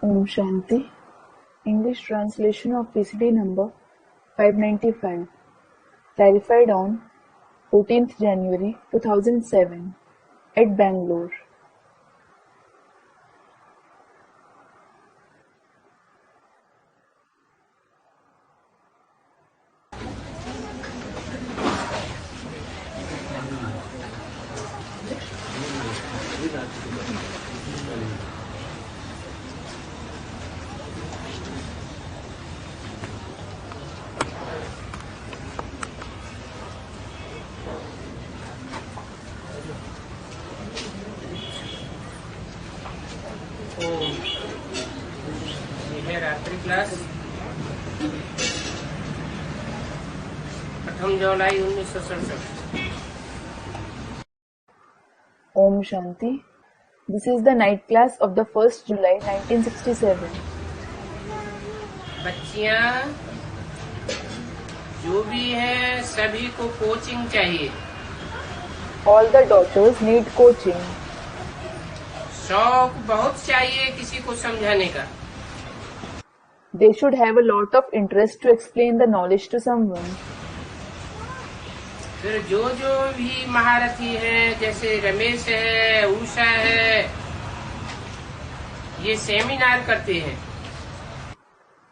Om Shanti. English translation of PCD number 595. Clarified on 14th January 2007 at Bangalore. ये है रात्रि class 8 July 1967। Om Shanti. This is the night class of the 1st July 1967. बच्चियां जो भी हैं सभी को कोचिंग चाहिए। All the daughters need coaching. शौक बहुत चाहिए किसी को समझाने का। They should have a lot of interest to explain the knowledge to someone. फिर जो भी महारथी हैं जैसे रमेश है, उषा है, ये सेमिनार करते हैं।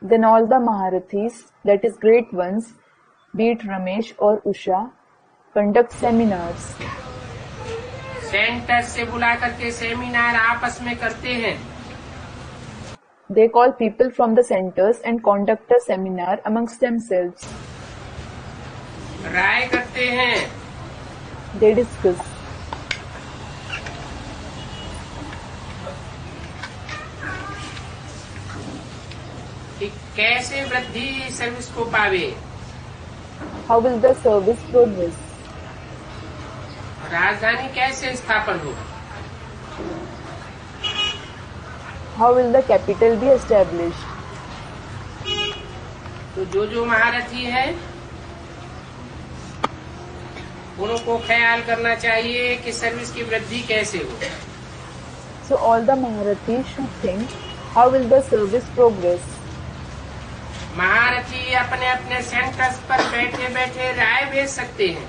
Then all the Maharathis, that is great ones, be it Ramesh or Usha, conduct seminars. Centre से बुला करके सेमिनार आपस में करते हैं। They call people from the centers and conduct a seminar amongst themselves. राय करते हैं। They discuss. कि कैसे वृद्धि सर्विस को पावे। How will the service progress? राजधानी कैसे स्थापन हो। How will the capital be established? तो जो महारथी है उनको ख्याल करना चाहिए कि सर्विस की वृद्धि कैसे हो। So all the Maharathis should think, how will the service progress? महारथी अपने अपने सेंटर्स पर बैठे बैठे राय भेज सकते हैं।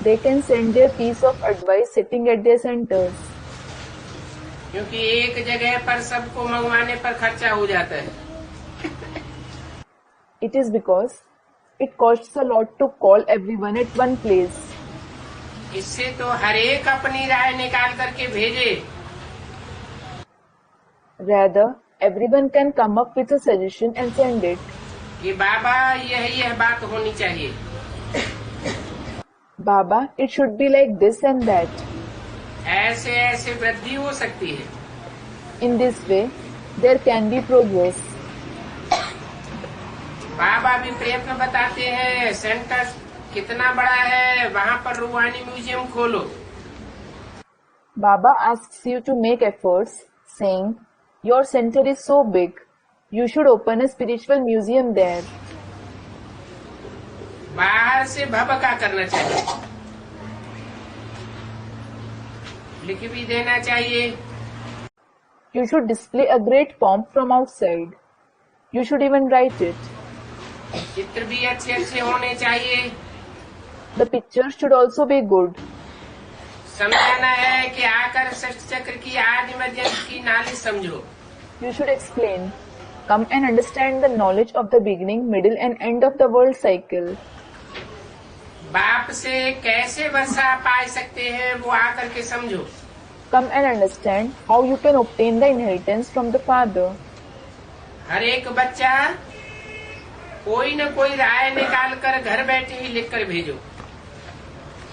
They can send their piece of advice sitting at their centers. क्योंकि एक जगह पर सबको मंगवाने पर खर्चा हो जाता है। It is because it costs a lot to call everyone at one place. इससे तो हर एक अपनी राय निकाल करके भेजे। Rather, everyone can come up with a suggestion and send it. कि बाबा यह बात होनी चाहिए। Baba, it should be like this and that. ऐसे ऐसे वृद्धि हो सकती है। In this way, there can be progress. बाबा भी प्रयत्न बताते हैं, सेंटर कितना बड़ा है, वहाँ पर रूहानी म्यूजियम खोलो। Baba asks you to make efforts, saying, your center is so big, you should open a spiritual museum there. बाहर से भभका करना चाहिए, लिख भी देना चाहिए। You should display a great pomp from outside. You should even write it. चित्र भी अच्छे अच्छे होने चाहिए। The pictures should also be good. समझाना है कि आकर चक्र की आदि मध्य की नाली समझो। You should explain. Come and understand the knowledge of the beginning, middle and end of the world cycle. बाप से कैसे वर्षा पा सकते हैं वो आकर के समझो। Come and understand how you can obtain the inheritance from the father. हर एक बच्चा कोई न कोई राय निकाल कर घर बैठे ही लिख कर भेजो।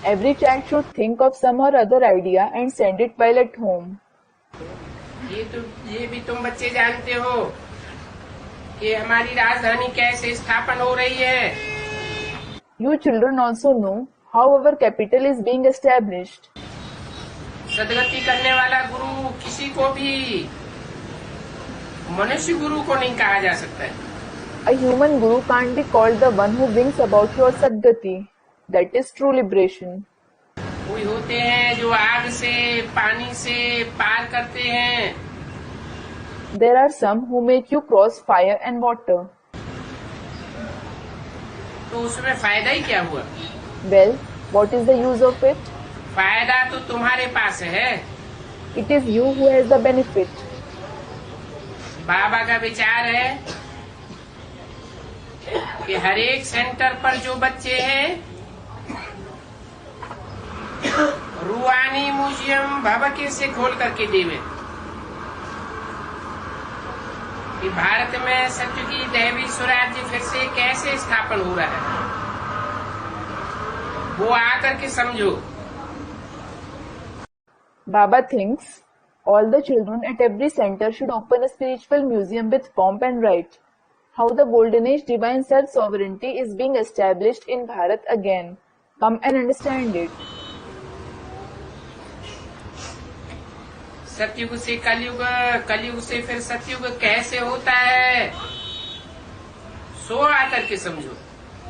Every child should think of some or other idea and send it while at home. ये भी तुम बच्चे जानते हो कि हमारी राजधानी कैसे स्थापन हो रही है। You children also know how our capital is being established. सदगति करने वाला गुरु किसी को भी मनुष्य गुरु को नहीं कहा जा सकता है। A human guru can't be called the one who brings about your Sadgati. That is true liberation. कोई होते हैं जो आग से पानी से पार करते हैं। There are some who make you cross fire and water. तो उसमें फायदा ही क्या हुआ? Well, what is the use of it? फायदा तो तुम्हारे पास है। It is you who has the benefit. बाबा का विचार है कि हर एक सेंटर पर जो बच्चे हैं रूहानी म्यूजियम भवके से खोल करके देवे कि भारत में सत्य की दैवी स्वराज्य फिर से कैसे स्थापन हो रहा है, वो आकर के समझो। Baba thinks all the children at every center should open a spiritual museum with pomp and write how the golden age divine self-sovereignty is being established in Bharat again. Come and understand it. सतयुग से कलयुग, कलयुग से फिर सतयुग कैसे होता है, सो आकर के समझो।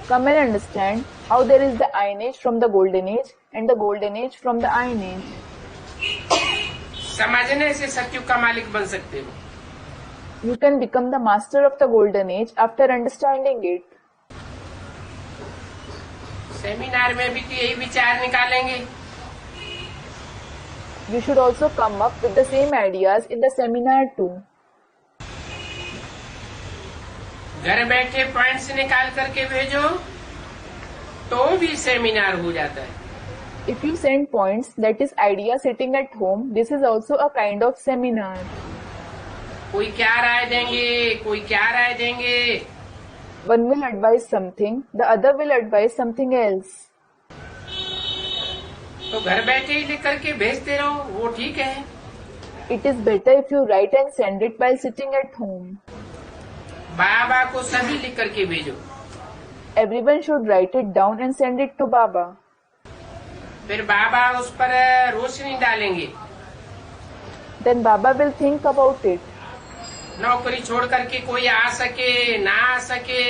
Come and understand how there is the iron age from the golden age and the golden age from the iron age. समझने से सतयुग का मालिक बन सकते हो। You can become the master of the golden age after understanding it. Seminar में भी तो यही विचार निकालेंगे। You should also come up with the same ideas in the seminar too. घर बैठे पॉइंट्स निकाल करके भेजो तो भी सेमिनार हो जाता है। If you send points, that is idea sitting at home, this is also a kind of seminar. कोई क्या राय देंगे, कोई क्या राय देंगे। One will advise something, the other will advise something else. तो घर बैठे ही लिख करके भेजते रहो, वो ठीक है। It is better if you write and send it while sitting at home. बाबा को सभी लिख करके भेजो। Everyone should write it down and send it to Baba. फिर बाबा उस पर रोशनी डालेंगे। Then Baba will think about it. नौकरी छोड़ करके कोई आ सके ना आ सके,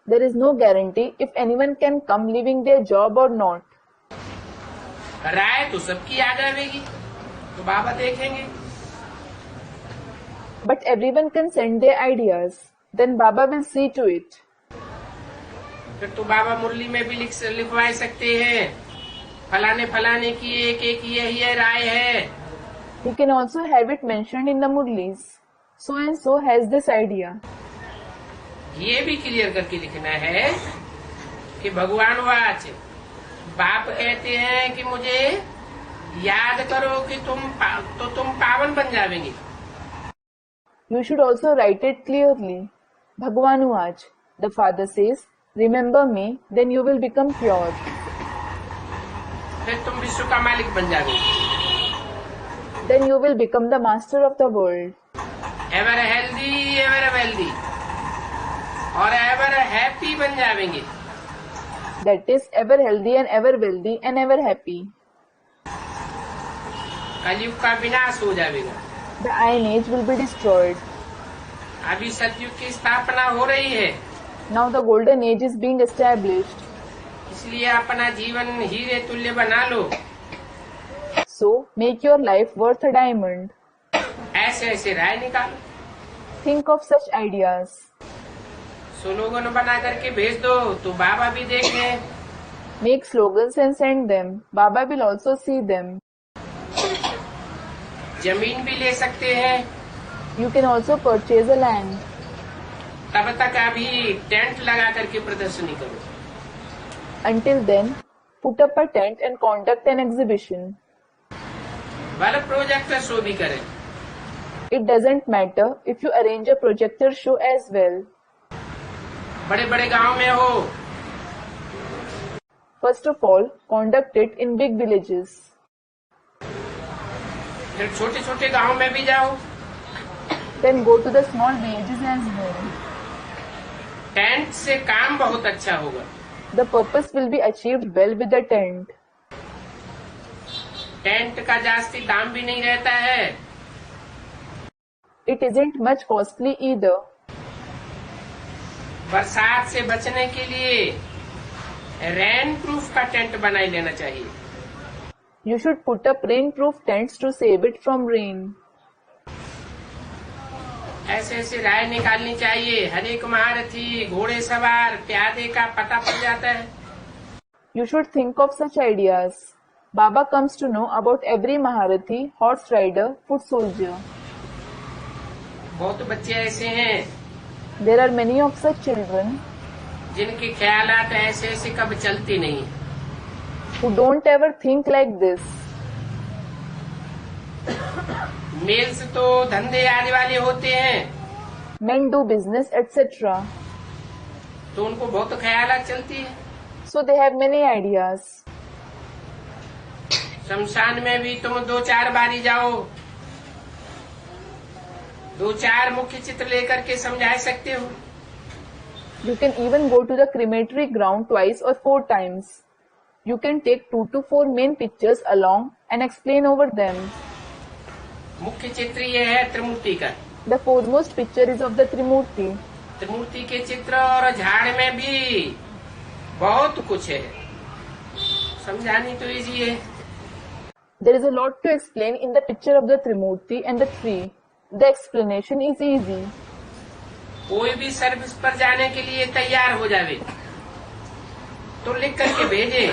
There is no guarantee if anyone can come leaving their job or not. राय तो सबकी आ जाएगी, तो बाबा देखेंगे। But everyone can send their ideas. Then Baba will see to it. फिर तो बाबा मुरली में भी लिखवा सकते हैं, फलाने फलाने की एक एक ये राय है। He can also have it mentioned in the Murlis. So and so has this idea. ये भी क्लियर करके लिखना है कि भगवान वाच बाप कहते हैं कि मुझे याद करो कि तुम पावन बन जाएंगे। You should also write it clearly. Bhagwan Vach. The father says, remember me, then you will become pure. फिर तुम विश्व का मालिक बन जाओगे। Then you will become the master of the world. Ever healthy, ever wealthy और ever happy बन जाएंगे। That is ever healthy and ever wealthy and ever happy. कलयुग का विनाश हो जाएगा। The iron age will be destroyed. अभी सतयुग की स्थापना हो रही है, Now the golden age is being established. इसलिए अपना जीवन हीरे तुल्य बना लो। So make your life worth a diamond. ऐसे ऐसे राय निकालो, Think of such ideas. Slogan बना करके भेज दो तो बाबा भी देखें। Make slogans and send them. Baba will also see them. जमीन भी ले सकते हैं। You can also purchase a land. तब तक अभी टेंट लगा करके प्रदर्शनी करो। Until then, put up a tent and conduct an exhibition. बल प्रोजेक्टर शो भी करें। It doesn't matter if you arrange a projector show as well. बड़े बड़े गांव में हो, First of all, conduct it in big villages. फिर छोटे छोटे गांव में भी जाओ। Then go to the small villages as well. Tent से काम बहुत अच्छा होगा। The purpose will be achieved well with the tent. Tent का जास्ती दाम भी नहीं रहता है। It isn't much costly either. बरसात से बचने के लिए रेन प्रूफ का टेंट बना ही लेना चाहिए। You should put up rainproof tents to save it from rain. ऐसे ऐसे राय निकालनी चाहिए। हर एक महारथी, घोड़े सवार, प्यादे का पता पड़ जाता है। You should think of such ideas. Baba comes to know about every Maharathi, horse rider, foot soldier. बहुत बच्चे ऐसे हैं There are many of such children जिनके ख्यालात ऐसे ऐसे कब चलते नहीं। who don't ever think like this. Males तो धंधे आदि वाले होते हैं, Men do business, etc. तो उनको बहुत ख्यालात चलती है। So they have many ideas. शमशान में भी तुम 2-4 बारी जाओ, 2-4 मुख्य चित्र लेकर के समझा सकते हो। You can even go to the crematory ground twice or 4 times. You can take 2 to 4 main pictures along and explain over them. मुख्य चित्र ये है त्रिमूर्ति का। The foremost picture is of the Trimurti. त्रिमूर्ति के चित्र और झाड़ में भी बहुत कुछ है, समझानी तो इजी है। There is a lot to explain in the picture of the Trimurti and the tree. The explanation is easy. कोई भी सर्विस पर जाने के लिए तैयार हो जावे तो लिख करके भेजे।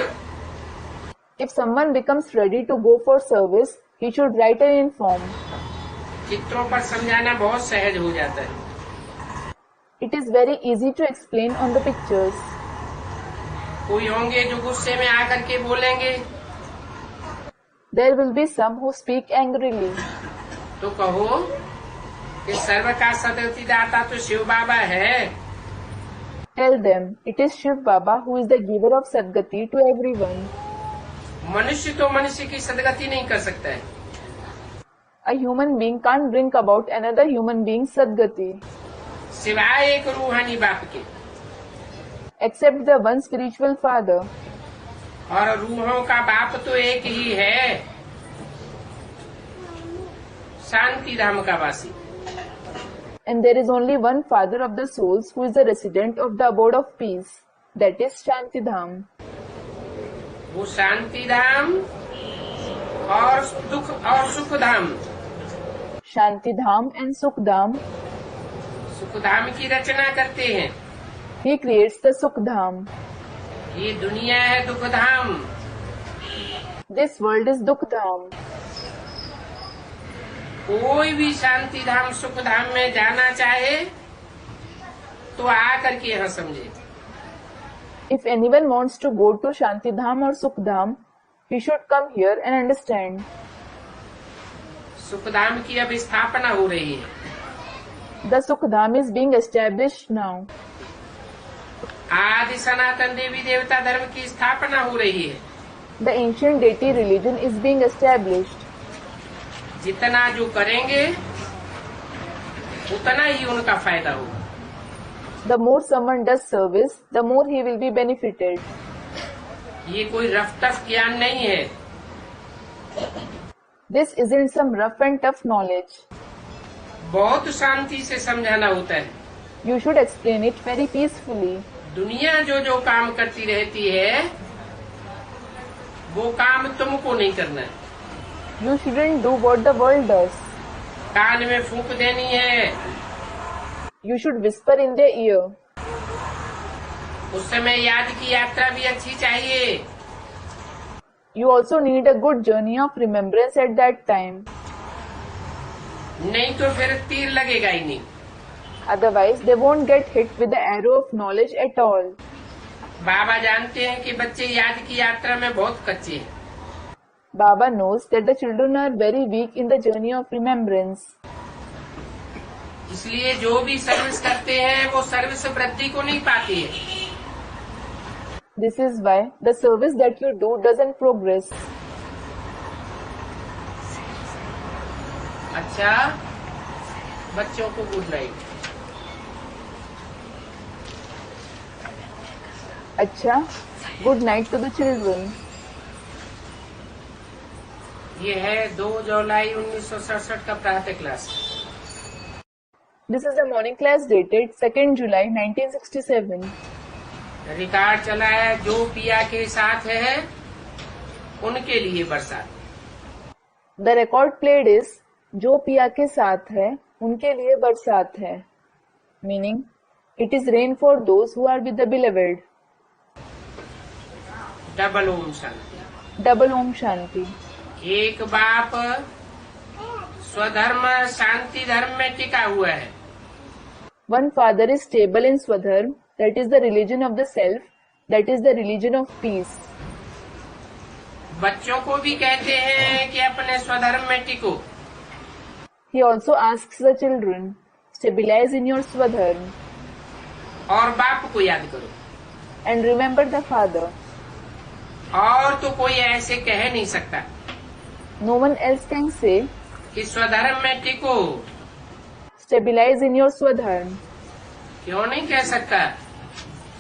If someone becomes ready to go for service, he should write and inform. चित्रों पर समझाना बहुत सहज हो जाता है। It is very easy to explain on the pictures. कोई होंगे जो गुस्से में आकर के बोलेंगे There will be some who speak angrily. तो कहो कि सर्व का सदगतिदाता तो शिव बाबा है। Tell them, it is Shiv Baba who is the giver of Sadgati to everyone. मनुष्य तो मनुष्य की सदगति नहीं कर सकता है। A human being can't bring about another human being's Sadgati, सिवाय एक रूहानी बाप के, except the one spiritual father. और रूहों का बाप तो एक ही है, शांति धाम का वासी। And there is only one father of the souls who is the resident of the abode of peace. That is Shantidham. वो शांति धाम और दुख और सुख धाम, Shantidham and Sukhdam. सुख धाम की रचना करते हैं। He creates the Sukhdam. ये दुनिया है दुख धाम। This world is Dukhdam. कोई भी शांति धाम सुख धाम में जाना चाहे तो आकर के यहाँ समझे। If anyone wants to go to Shantidham or Sukhdam, he should come here and understand. सुख धाम की अब स्थापना हो रही है। The Sukhdam is being established now. आदि सनातन देवी देवता धर्म की स्थापना हो रही है। The ancient deity religion is being established. जितना जो करेंगे उतना ही उनका फायदा होगा। The more someone does service, the more he will be benefited. ये कोई रफ-टफ ज्ञान नहीं है। This isn't some rough and tough knowledge. बहुत शांति से समझाना होता है। You should explain it very peacefully. दुनिया जो जो काम करती रहती है वो काम तुमको नहीं करना है। You shouldn't do what the world does. कान में फूंक देनी है, You should whisper in their ear. उस समय याद की यात्रा भी अच्छी चाहिए। You also need a good journey of remembrance at that time. नहीं तो फिर तीर लगेगा ही नहीं। Otherwise, they won't get hit with the arrow of knowledge at all. बाबा जानते हैं कि बच्चे याद की यात्रा में बहुत कच्चे हैं। Baba knows that the children are very weak in the journey of remembrance. इसलिए जो भी सर्विस करते हैं वो सर्विस वृद्धि को नहीं पाती है। This is why the service that you do doesn't progress. अच्छा, बच्चों को good night. Acha, good night to the children. ये है 2 जुलाई 1967 का प्रातः class. This is the morning class dated 2nd July 1967. Record चला है जो पिया के साथ है उनके लिए बरसात। The record played is जो पिया के साथ है उनके लिए बरसात है, meaning it is rain for those who are with the beloved. Double Om Shanti. Double Om Shanti. एक बाप स्वधर्म शांति धर्म में टिका हुआ है। One father is stable in Swadharma, that is the religion of the self, that is the religion of peace. बच्चों को भी कहते हैं कि अपने स्वधर्म में टिको। He also asks the children, stabilize in your Swadharma और बाप को याद करो। and remember the father. और तो कोई ऐसे कह नहीं सकता No one else can say, कि स्वधर्म में टिको। stabilize in your Swadharma. क्यों नहीं कह सकता?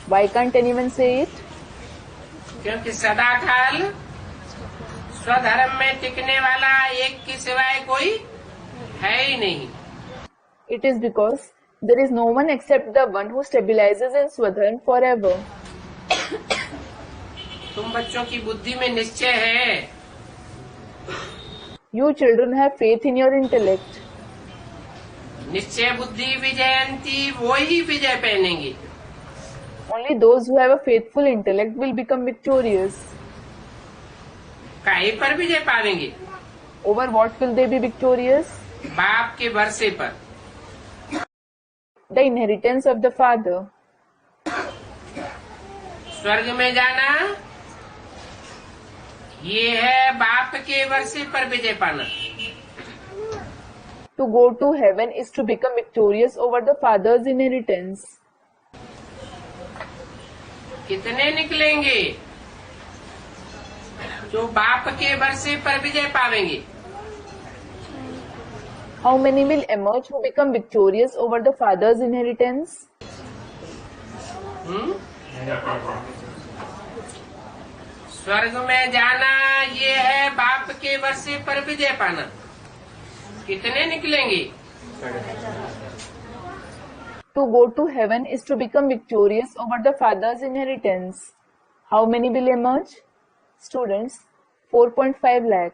Why can't anyone say it? क्योंकि सदाकाल स्वधर्म में टिकने वाला एक के सिवाय कोई है ही नहीं। It is because there is no one except the one who stabilizes in Swadharma forever. तुम बच्चों की बुद्धि में निश्चय है। You children have faith in your intellect. निश्चय बुद्धि विजयंती वो ही विजय पहनेंगे। Only those who have a faithful intellect will become victorious. काहे पर विजय पावेंगे? Over what will they be victorious? बाप के वर्षे पर। The inheritance of the father. स्वर्ग में जाना ये है बाप के वर्षे पर विजय पाना। To go to heaven is to become victorious over the father's inheritance. कितने निकलेंगे जो बाप के वर्षे पर विजय पावेंगे? How many will emerge who become victorious over the father's inheritance? स्वर्ग में जाना ये है बाप के वर्षे पर विजय पाना। कितने निकलेंगे? To go to heaven is to become victorious over the father's inheritance. How many will emerge? Students, 4.5 lakh.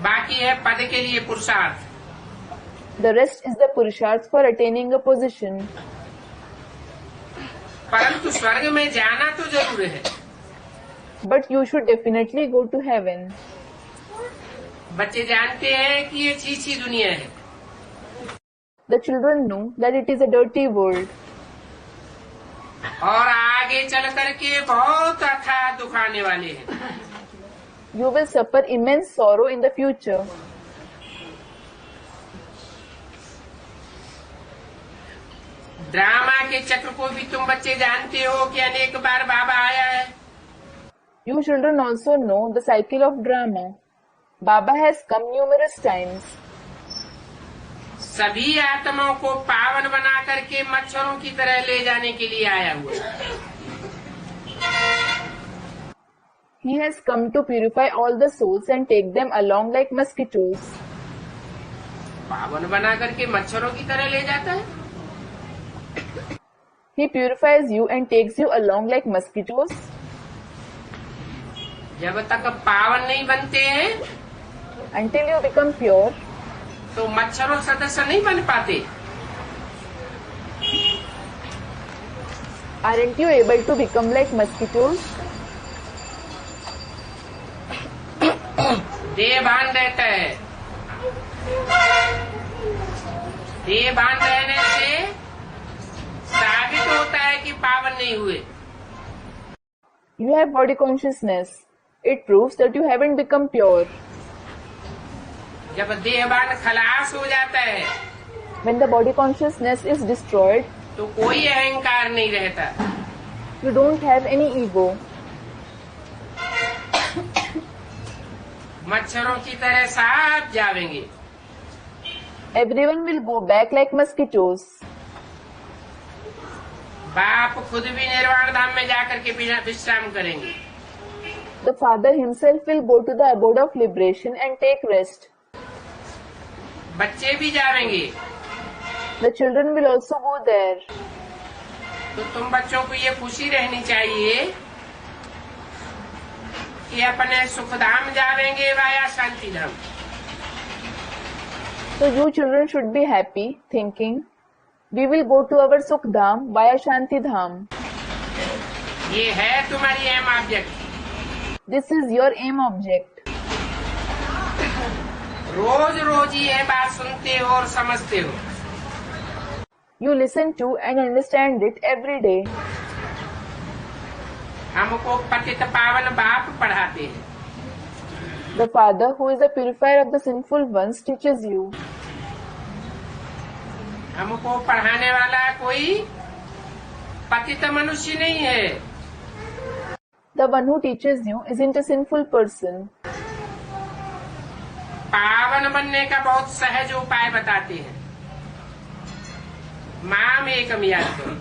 बाकी है पद के लिए पुरुषार्थ। The rest is the purusharth for attaining a position. परंतु स्वर्ग में जाना तो जरूर है। But you should definitely go to heaven. बच्चे जानते हैं कि ये चीची दुनिया है। The children know that it is a dirty world. और आगे चल करके बहुत अथाह दुख आने वाले हैं। You will suffer immense sorrow in the future. Drama के चक्र को भी तुम बच्चे जानते हो कि अनेक बार बाबा आया है। You children also know the cycle of drama. Baba has come numerous times. सभी आत्माओं को पावन बना करके मच्छरों की तरह ले जाने के लिए आया हुआ है। He has come to purify all the souls and take them along like mosquitoes. पावन बना करके मच्छरों की तरह ले जाता है। He purifies you and takes you along like mosquitoes. जब तक पावन नहीं बनते हैं Until you become pure, तो मच्छरों सदस्य नहीं बन पाते। aren't you able to become like mosquitoes? देहभान रहता है। देहभान रहने से साबित होता है कि पावन नहीं हुए। You have body consciousness. It proves that you haven't become pure. जब देहभान खलास हो जाता है When the body consciousness is destroyed, तो कोई अहंकार नहीं रहता। you don't have any ego. मच्छरों की तरह साफ जावेंगे। Everyone will go back like mosquitoes. बाप खुद भी निर्वाण धाम में जाकर के विश्राम करेंगे। The father himself will go to the abode of liberation and take rest. बच्चे भी जाएंगे। The children will also go there. तो तुम बच्चों को ये खुशी रहनी चाहिए कि अपने सुखधाम जावेंगे वाया शांति धाम। So you children should be happy, thinking, we will go to our Sukh Dham via Shanti Dham. ये है तुम्हारी aim object. This is your aim object. रोज रोज ये बात सुनते हो और समझते हो। You listen to and understand it every day. हमको पतित पावन बाप पढ़ाते हैं। The Father, who is the purifier of the sinful ones, teaches you. हमको पढ़ाने वाला कोई पतित मनुष्य नहीं है। The one who teaches you isn't a sinful person. पावन बनने का बहुत सहज उपाय बताते हैं। माम एकम याद करो।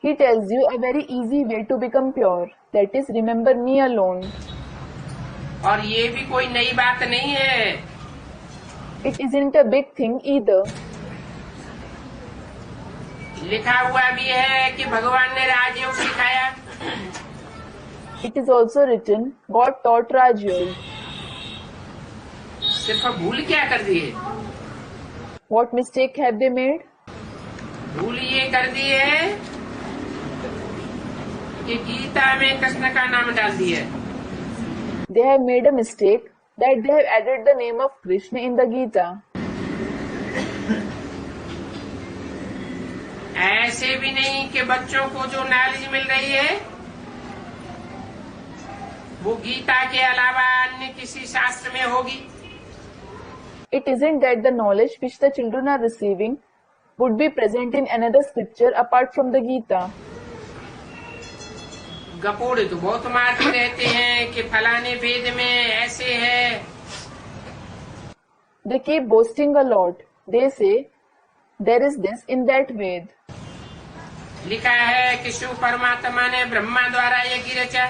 He tells you a very easy way to become pure. That is, remember me alone. और ये भी कोई नई बात नहीं है। It isn't a big thing either. लिखा हुआ भी है कि भगवान ने राजयोग सिखाया। It is also written, God taught Rajyog. सिर्फ भूल क्या कर दिए? What mistake have they made? भूल ये कर दी है कि गीता में कृष्ण का नाम डाल दिया है। They have made a mistake that they have added the name of Krishna in the Gita. ऐसे भी नहीं कि बच्चों को जो नॉलेज मिल रही है वो गीता के अलावा अन्य किसी शास्त्र में होगी। It isn't that the knowledge which the children are receiving would be present in another scripture apart from the Gita. गपोड़े तो बहुत मारते रहते हैं कि फलाने वेद में ऐसे है। They keep boasting a lot. They say, there is this in that Ved. लिखा है कि शिव परमात्मा ने ब्रह्मा द्वारा यज्ञ रचा।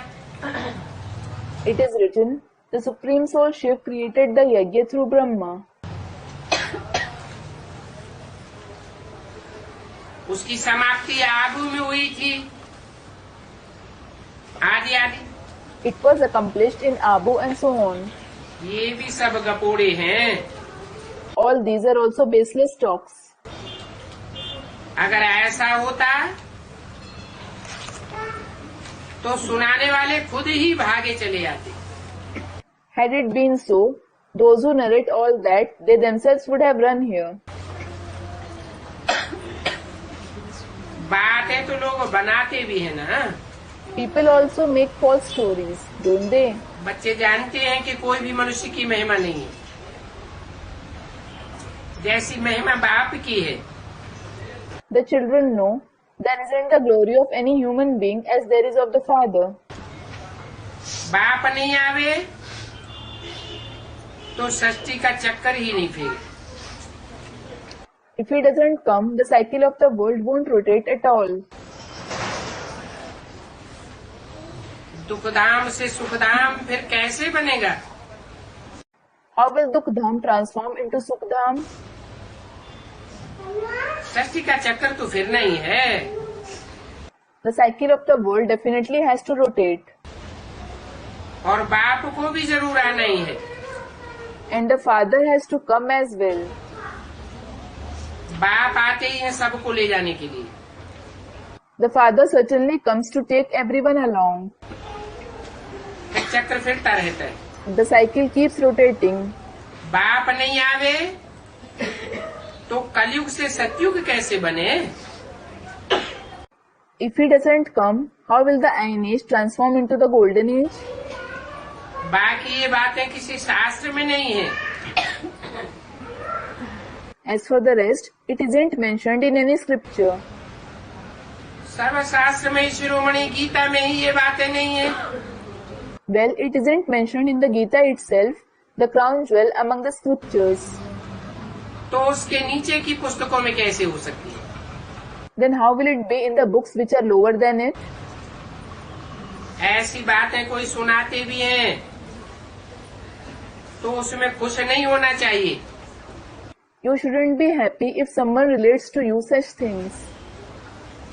It is written, the Supreme Soul Shiv created the Yajna through Brahma. उसकी समाप्ति आबू में हुई थी। आदि आदि It was accomplished in Abu and so on. ये भी सब गपोड़े हैं। All these are also baseless talks. अगर ऐसा होता तो सुनाने वाले खुद ही भागे चले आते। Had it been so, those who narrate all that, they themselves would have run here. बातें तो लोग बनाते भी है ना। People also make false stories, don't they? बच्चे जानते हैं कि कोई भी मनुष्य की महिमा नहीं है। जैसी महिमा बाप की है। The children know there isn't the glory of any human being as there is of the Father. बाप नहीं आवे तो सृष्टि का चक्कर ही नहीं फिरे। If he doesn't come, the cycle of the world won't rotate at all. दुखधाम से सुखधाम फिर कैसे बनेगा? How will Dukhdham transform into Sukhdham? सृष्टि का चक्कर तो फिरना ही है। The cycle of the world definitely has to rotate. और बाप को भी जरूर आना ही है। And the Father has to come as well. बाप आते ही है सबको ले जाने के लिए। The Father certainly comes to take everyone along. फिर चक्र फिरता रहता है। The cycle keeps rotating. बाप नहीं आवे तो कलयुग से सतयुग कैसे बने? If he doesn't come, how will the Iron Age transform into the Golden Age? बाकी ये बातें किसी शास्त्र में नहीं है। As for the rest, it isn't mentioned in any scripture. सर्वशास्त्र में शिरोमणि गीता में ही ये बातें नहीं है। Well, it isn't mentioned in the Gita itself, the crown jewel among the scriptures. तो उसके नीचे की पुस्तकों में कैसे हो सकती है? Then how will it be in the books which are lower than it? ऐसी बातें कोई सुनाते भी हैं तो उसमें खुश नहीं होना चाहिए। You shouldn't be happy if someone relates to you such things.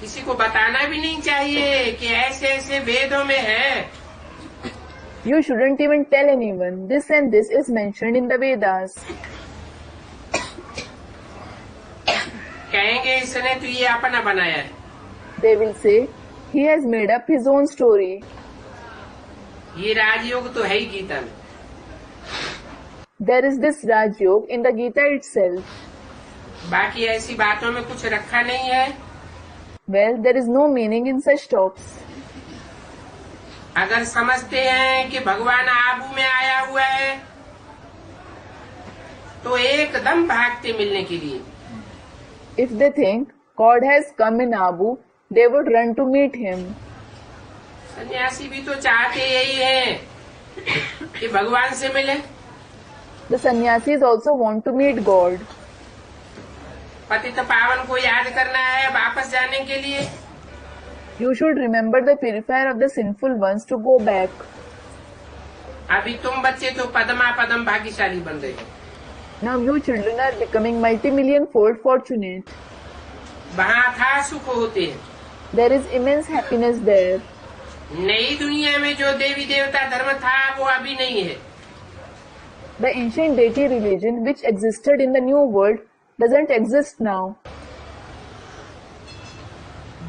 किसी को बताना भी नहीं चाहिए कि ऐसे ऐसे वेदों में है। You shouldn't even tell anyone this and this is mentioned in the Vedas. कहेंगे इसने तो ये अपना बनाया है। They will say, he has made up his own story. ये राजयोग तो है ही गीता में। There is this Raj Yoga in the Gita itself. बाकी ऐसी बातों में कुछ रखा नहीं है। Well, there is no meaning in such talks. अगर समझते हैं कि भगवान आबू में आया हुआ है तो एकदम भागते मिलने के लिए। If they think God has come in Abu, they would run to meet him. सन्यासी भी तो चाहते यही है कि भगवान से मिले। The sannyasis also want to meet God. पतित पावन को याद करना है वापस जाने के लिए। You should remember the purifier of the sinful ones to go back. अभी तुम बच्चे तो पदमा पदम भाग्यशाली बन रहे हो। Now you children are becoming multi-million fold fortunate. वहाँ था सुख होते हैं। There is immense happiness there. नई दुनिया में जो देवी देवता धर्म था वो अभी नहीं है। The ancient deity religion which existed in the new world doesn't exist now.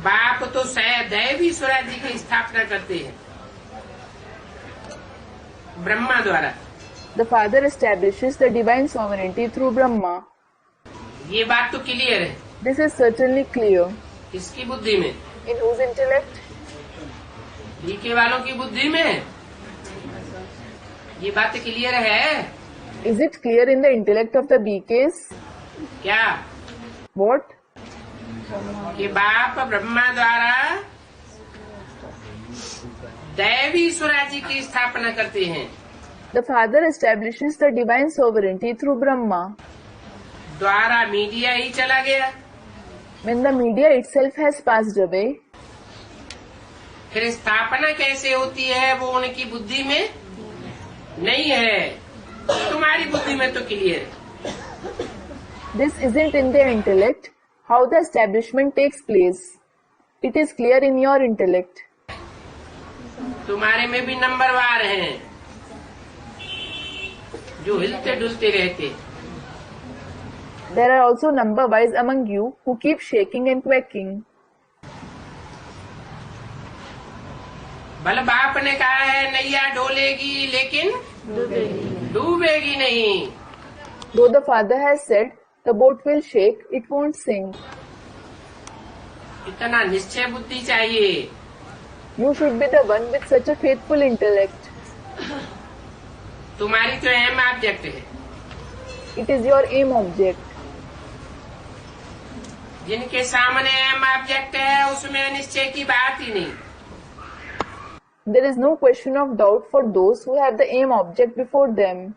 बाप तो दैवी स्वराज्य की स्थापना करते हैं ब्रह्मा द्वारा। The father establishes the divine sovereignty through Brahma. ये बात तो क्लियर है। This is certainly clear. किसकी बुद्धि में? In whose intellect? बीके वालों की बुद्धि में। ये बात क्लियर है। Is it clear in the intellect of the BKs? क्या? What? कि बाप ब्रह्मा द्वारा दैवी स्वराज्य की स्थापना करते हैं। The father establishes the divine sovereignty through Brahma. द्वारा मीडिया ही चला गया। When the media itself has passed away, फिर स्थापना कैसे होती है वो उनकी बुद्धि में नहीं है। तुम्हारी बुद्धि में तो क्लियर है। this isn't in their intellect how the establishment takes place. It is clear in your intellect. तुम्हारे में भी नंबरवार हैं जो हिलते डुलते रहते। There are also number wise among you who keep shaking and quacking. भले बाप ने कहा है नैया डोलेगी लेकिन डूबेगी नहीं। Though the father has said the boat will shake, it won't sink. इतना निश्चय बुद्धि चाहिए। You should be the one with such a faithful intellect. तुम्हारी तो अहम ऑब्जेक्ट है। It is your aim object. जिनके सामने अहम ऑब्जेक्ट है उसमें निश्चय की बात ही नहीं। There is no question of doubt for those who have the aim object before them.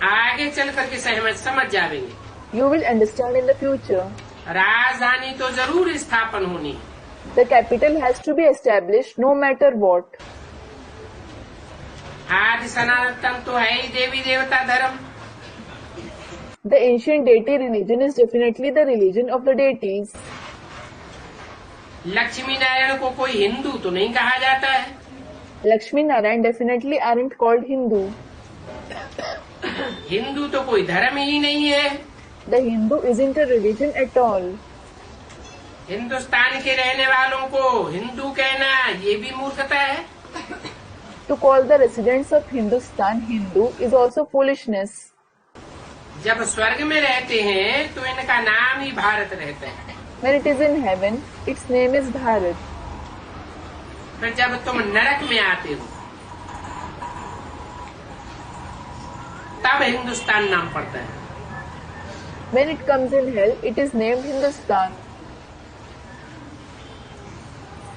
आगे चल करके समझ जाएंगे। You will understand in the future. राजधानी तो जरूर स्थापन होनी। The capital has to be established no matter what. आज सनातन तो है ही देवी देवता धर्म। The ancient deity religion is definitely the religion of the deities. Lakshmi Narayan को कोई हिंदू तो नहीं कहा जाता है। Lakshmi Narayan definitely aren't called Hindu. Hindu तो कोई धर्म ही नहीं है। The Hindu isn't a religion at all. Hindustan के रहने वालों को हिंदू कहना ये भी मूर्खता है। To call the residents of Hindustan Hindu is also foolishness. जब स्वर्ग में रहते हैं तो इनका नाम ही भारत रहता है। When it is in heaven, its name is Bharat. फिर जब तुम नरक में आते हो तब हिंदुस्तान नाम पड़ता है। When it comes in hell, it is named Hindustan.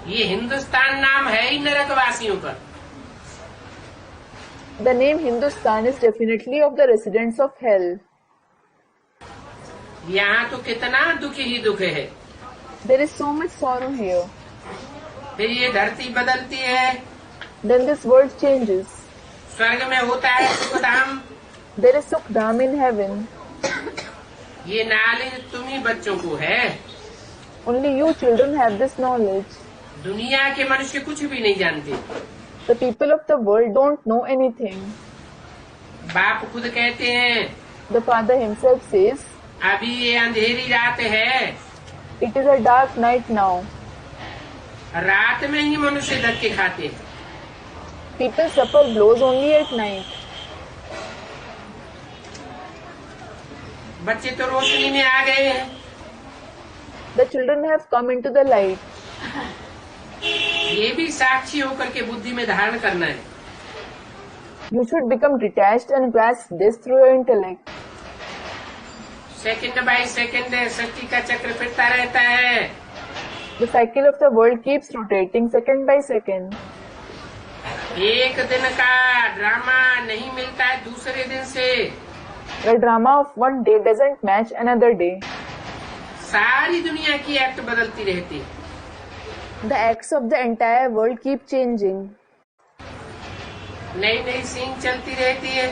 ये हिंदुस्तान नाम है ही नरकवासियों का। The name Hindustan is definitely of the residents of hell. यहाँ तो कितना दुख ही दुख है। There is so much sorrow here. फिर ये धरती बदलती है। Then this world changes. स्वर्ग में होता है Sukhdham. There is Sukhdam in heaven. ये नॉलेज तुम्ही बच्चों को है। Only you children have this knowledge. दुनिया के मनुष्य कुछ भी नहीं जानते। The people of the world don't know anything. बाप खुद कहते हैं The father himself says, अभी ये अंधेरी रात है, It is a dark night now. रात में ही मनुष्य धक्के खाते हैं। People suffer blows only at night. बच्चे तो रोशनी में आ गए हैं। The children have come into the light. ये भी साक्षी होकर के बुद्धि में धारण करना है। You should become detached and grasp this through your intellect. Second by second सृष्टि का चक्र फिरता रहता है। The cycle of the world keeps rotating second by second. एक दिन का ड्रामा नहीं मिलता है दूसरे दिन से। The drama of one day doesn't match another day. सारी दुनिया की एक्ट बदलती रहती है। The acts of the entire world keep changing. नई नई सीन चलती रहती है।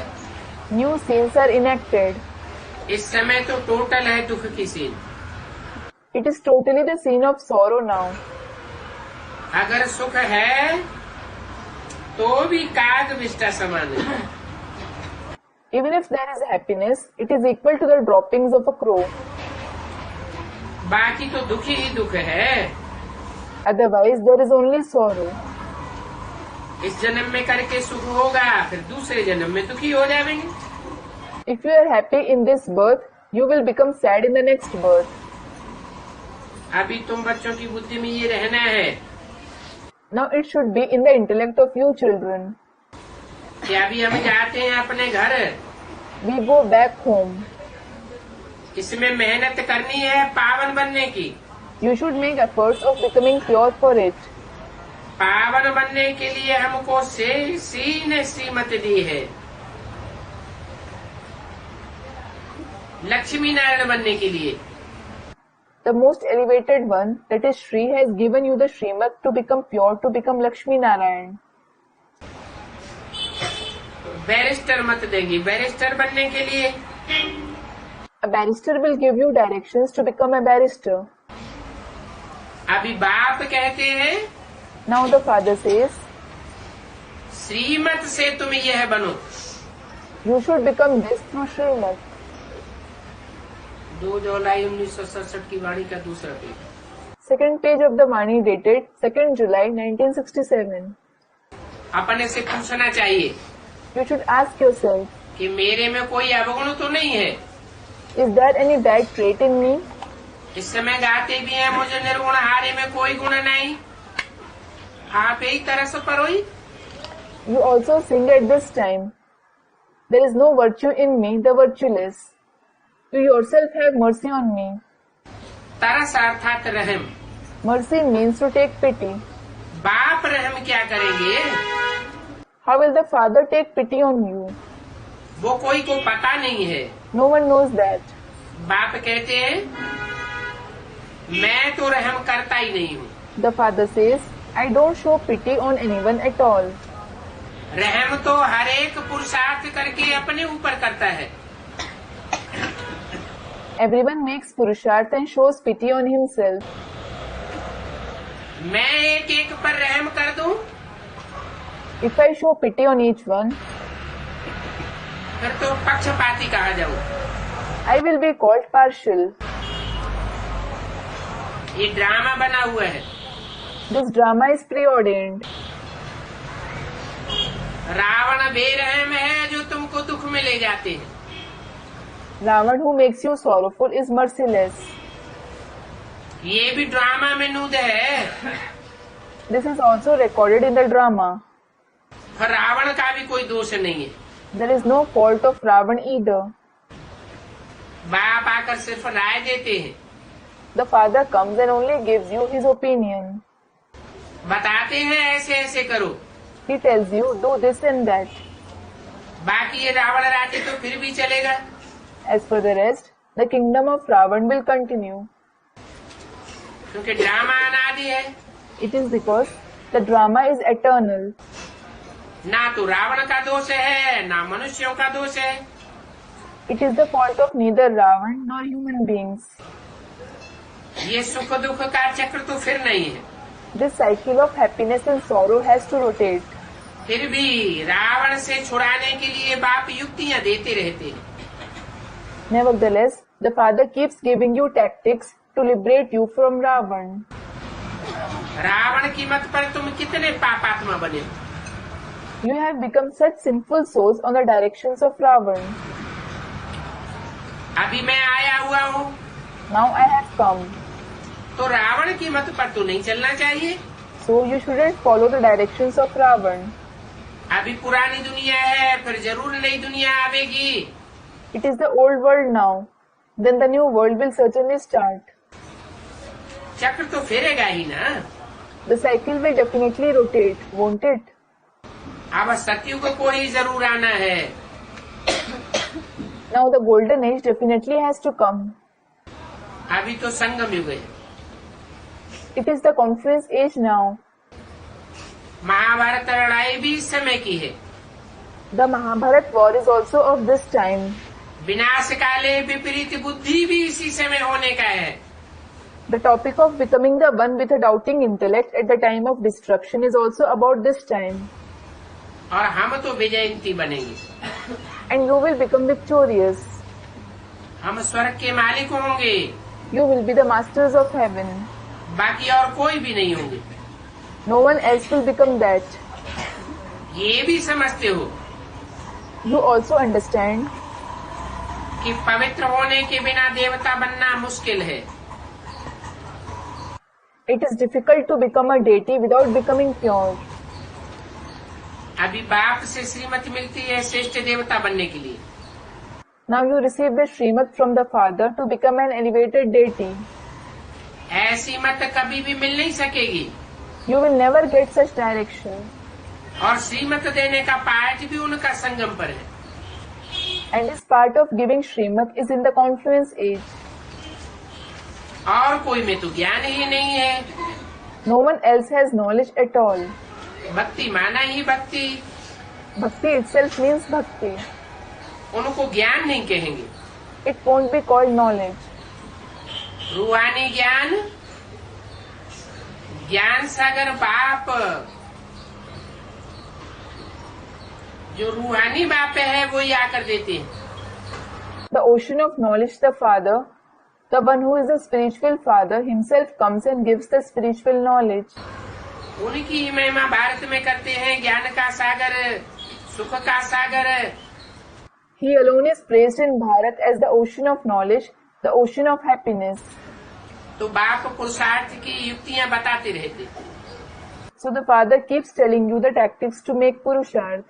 New scenes are enacted. इस समय तो टोटल है दुख की scene. It is totally the scene of sorrow now. अगर सुख है तो भी काग विष्टा समान है। Even if there is happiness, it is equal to the droppings of a crow. बाकी तो दुख ही दुख है। Otherwise, there is only sorrow. इस जन्म में करके सुख होगा, फिर दूसरे जन्म में दुखी हो जाएंगे। If you are happy in this birth, you will become sad in the next birth. अभी तुम बच्चों की बुद्धि में ये रहना है Now it should be in the intellect of you children. कि अभी हम जाते हैं अपने घर, We go back home. इसमें मेहनत करनी है पावन बनने की। You should make efforts of becoming pure for it. पावन बनने के लिए हमको सी ने श्रीमत दी है। लक्ष्मी नारायण बनने के लिए The most elevated one, that is Shri, has given you the Srimad to become pure, to become Lakshmi Narayan. Barrister मत देगी। बैरिस्टर बनने के लिए A barrister will give you directions to become a barrister. अभी बाप कहते हैं Now the father says, श्रीमत से तुम यह बनो। you should become this through Srimad. 2 जुलाई 1967 की वाणी का दूसरा page. Second page of the Vani dated 2nd July 1967. अपने से पूछना चाहिए You should ask yourself, कि मेरे में कोई अवगुण तो नहीं है। is there any bad trait in me? इस समय गाते भी हैं मुझे निर्गुण हारे में कोई गुण नहीं, आप यही तरस परोई। You also sing at this time. There is no virtue in me, the virtueless. You yourself have mercy on me. तरस अर्थात रहम। Mercy means to take pity. बाप रहम क्या करेंगे? How will the father take pity on you? वो कोई को पता नहीं है। No one knows that. बाप कहते हैं मैं तो रहम करता ही नहीं हूँ। The father says, I don't show pity on anyone at all. रहम तो हर एक पुरुषार्थ करके अपने ऊपर करता है। Everyone makes purusharth and shows pity on himself. मैं एक एक पर रहम कर दूं, If I show pity on each one, फिर तो पक्षपाती कहा जाऊं। I will be called partial. ये ड्रामा बना हुआ है। This drama is preordained. Ravan बेरहम है जो तुमको दुख में ले जाते हैं। Ravan, who makes you sorrowful, is merciless. ये भी ड्रामा में नूद है। This is also recorded in the drama. और रावण का भी कोई दोष नहीं है। There is no fault of Ravan either. बाप आकर सिर्फ राय देते हैं, The father comes and only gives you his opinion. बताते हैं ऐसे ऐसे करो। He tells you, do this and that. बाकी ये रावण राज्य तो फिर भी चलेगा। As for the rest, the kingdom of Ravan will continue. क्योंकि ड्रामा अनादि है। It is because the drama is eternal. ना तो रावण का दोष है ना मनुष्यों का दोष है। It is the fault of neither Ravan nor human beings. ये सुख दुख का चक्र तो फिर नहीं है। This cycle of happiness and sorrow has to rotate. फिर भी रावण से छुड़ाने के लिए बाप युक्तियां देते रहते हैं। Nevertheless, The father keeps giving you tactics to liberate you from Ravan. Ravan की मत पर तुम कितने पापात्मा बने हो? You have become such sinful souls on the directions of Ravan. अभी मैं आया हुआ हूँ, Now I have come. तो रावण की मत पर तो नहीं चलना चाहिए। So you shouldn't follow the directions of Ravan. अभी पुरानी दुनिया है, फिर जरूर नई दुनिया आवेगी। It is the old world now. Then the new world will certainly start. चक्र तो फिरेगा ही ना। The cycle will definitely rotate, won't it? अब सतयुग को ही जरूर आना है। Now the golden age definitely has to come. अभी तो संगम युग है। It is the confluence age now. Mahabharat लड़ाई भी इस समय की है। The Mahabharat war is also of this time. विनाश काले विपरीत बुद्धि भी इसी समय होने का है। The topic of becoming the one with a doubting intellect at the time of destruction is also about this time. और हम तो विजयंती बनेंगे। And you will become victorious. हम स्वर्ग के मालिक होंगे। You will be the masters of heaven. बाकी और कोई भी नहीं होंगे। No one else will become that. ये भी समझते हो You also understand कि पवित्र होने के बिना देवता बनना मुश्किल है। it is difficult to become a deity without becoming pure. अभी बाप से श्रीमत मिलती है श्रेष्ठ देवता बनने के लिए। Now you receive the Srimad from the Father to become an elevated deity. ऐसी मत कभी भी मिल नहीं सकेगी। You will never get such direction. और श्रीमत देने का पाठ भी उनका संगम पर है। And this part of giving Srimad is in the confluence age. और कोई में तो ज्ञान ही नहीं है। No one else has knowledge at all. भक्ति माना ही भक्ति, Bhakti itself means bhakti. उनको ज्ञान नहीं कहेंगे। It won't be called knowledge. रूहानी ज्ञान, ज्ञान सागर बाप, जो रूहानी बाप है वो ही आकर देते हैं। The ocean of knowledge, the Father, the one who is the spiritual Father himself comes and gives the spiritual knowledge. उनकी ही महिमा भारत में करते हैं, ज्ञान का सागर, सुख का सागर। He alone is praised in Bharat as the ocean of knowledge, the ocean of happiness. तो बाप पुरुषार्थ की युक्तियां बताते रहते। So the Father keeps telling you the tactics to make Purusharth.